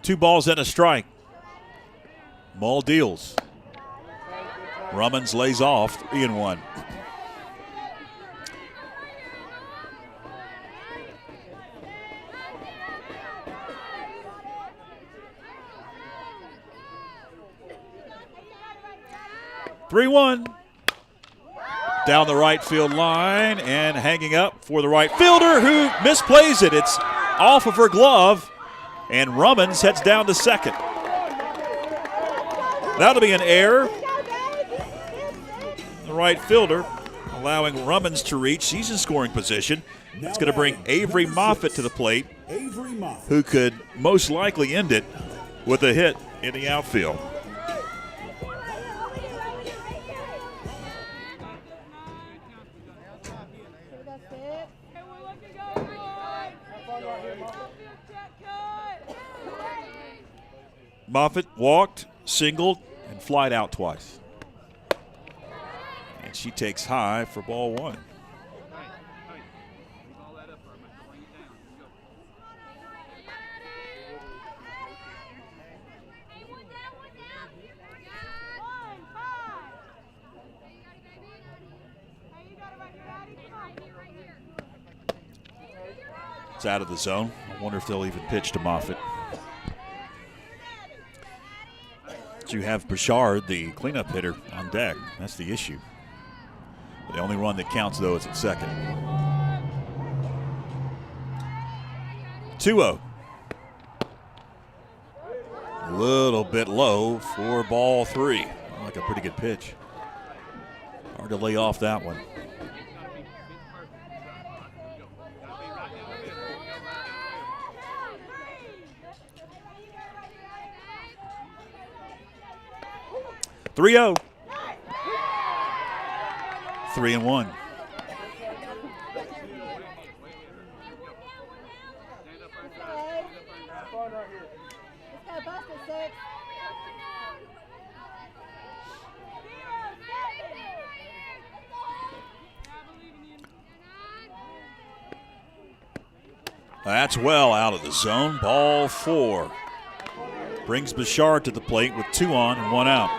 Two balls and a strike. Mull deals. Rummins lays off, 3-1. Down the right field line and hanging up for the right fielder who misplays it. It's off of her glove, and Rummins heads down to second. That'll be an error. The right fielder allowing Rummins to reach. She's in scoring position. That's going to bring Avery Moffitt to the plate, who could most likely end it with a hit in the outfield. Moffitt walked, singled, and flied out twice. And she takes high for ball 1. It's out of the zone. I wonder if they'll even pitch to Moffitt. You have Bouchard, the cleanup hitter, on deck. That's the issue. The only run that counts, though, is at second. 2-0. A little bit low for ball 3. Like a pretty good pitch. Hard to lay off that one. (3-0). 3-1. That's well out of the zone. Ball 4. Brings Bouchard to the plate with 2 on and 1 out.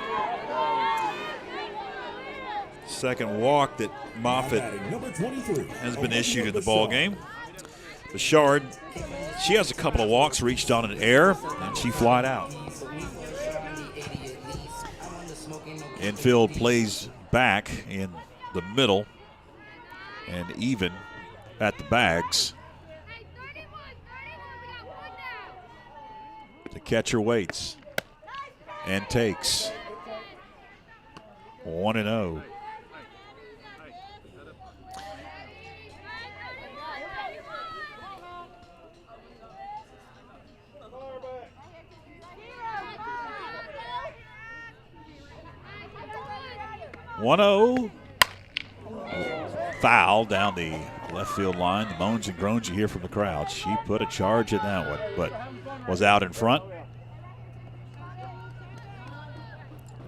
Second walk that Moffitt has been issued in the ball game. Bouchard, she has a couple of walks, reached on an error, and she flied out. Infield plays back in the middle and even at the bags. The catcher waits and takes. 1-0. Foul down the left field line. The moans and groans you hear from the crowd. She put a charge in that one, but was out in front.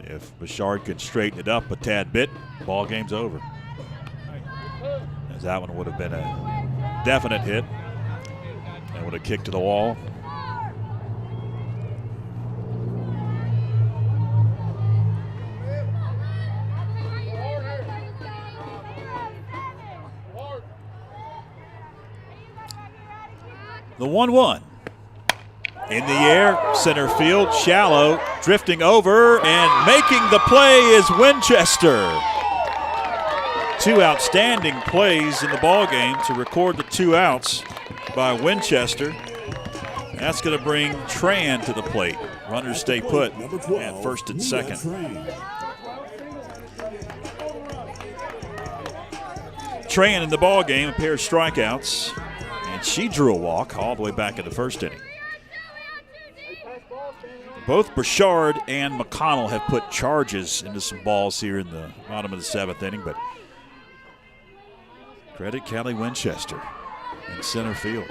If Bouchard could straighten it up a tad bit, ball game's over. As that one would have been a definite hit. And would have kicked to the wall. The 1-1. In the air, center field, shallow, drifting over, and making the play is Winchester. 2 outstanding plays in the ballgame to record the 2 outs by Winchester. That's going to bring Tran to the plate. Runners stay put at first and second. Tran in the ballgame, a pair of strikeouts, and she drew a walk all the way back in the first inning. Both Bouchard and McConnell have put charges into some balls here in the bottom of the 7th inning, but credit Callie Winchester in center field.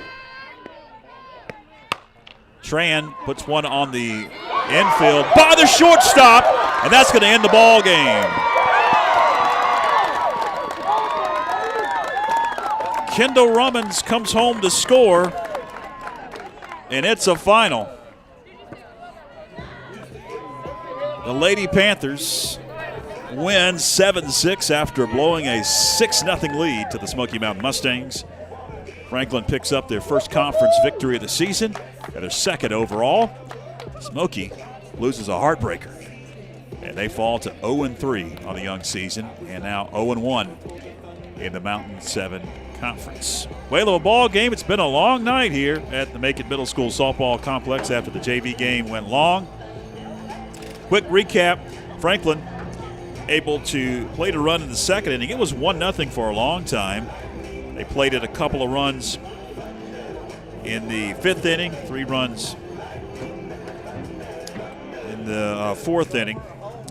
Tran puts one on the infield by the shortstop, and that's going to end the ball game. Kendall Rummins comes home to score, and it's a final. The Lady Panthers win 7-6 after blowing a 6-0 lead to the Smoky Mountain Mustangs. Franklin picks up their first conference victory of the season and their second overall. Smoky loses a heartbreaker, and they fall to 0-3 on the young season and now 0-1 in the Mountain 7 Conference. Whale of a ball game. It's been a long night here at the Macon Middle School softball complex after the JV game went long. Quick recap, Franklin able to play a run in the second inning. It was 1-0 for a long time. They played it a couple of runs in the 5th inning, 3 runs in the 4th inning.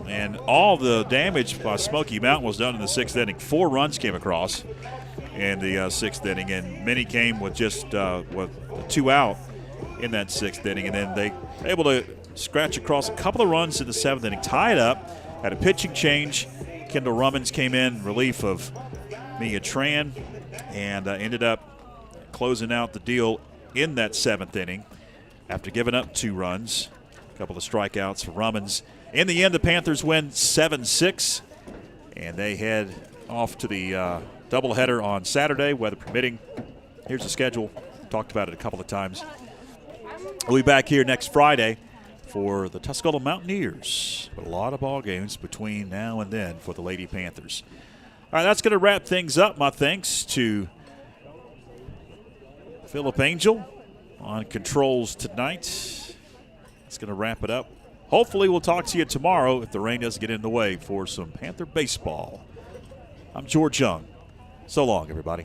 And all the damage by Smoky Mountain was done in the 6th inning. 4 runs came across in the 6th inning, and many came with just with 2 out in that 6th inning. And then they were able to scratch across a couple of runs in the 7th inning, tie it up, had a pitching change. Kendall Rummins came in relief of Mia Tran and ended up closing out the deal in that 7th inning after giving up 2 runs. A couple of strikeouts for Rummins. In the end, the Panthers win 7-6, and they head off to the doubleheader on Saturday, weather permitting. Here's the schedule talked about it a couple of times. We'll be back here next Friday for the Tuscola Mountaineers. But a lot of ball games between now and then for the Lady Panthers. All right, that's going to wrap things up. My thanks to Philip Angel on controls tonight. That's going to wrap it up. Hopefully we'll talk to you tomorrow if the rain doesn't get in the way for some Panther baseball. I'm George Young. So long, everybody.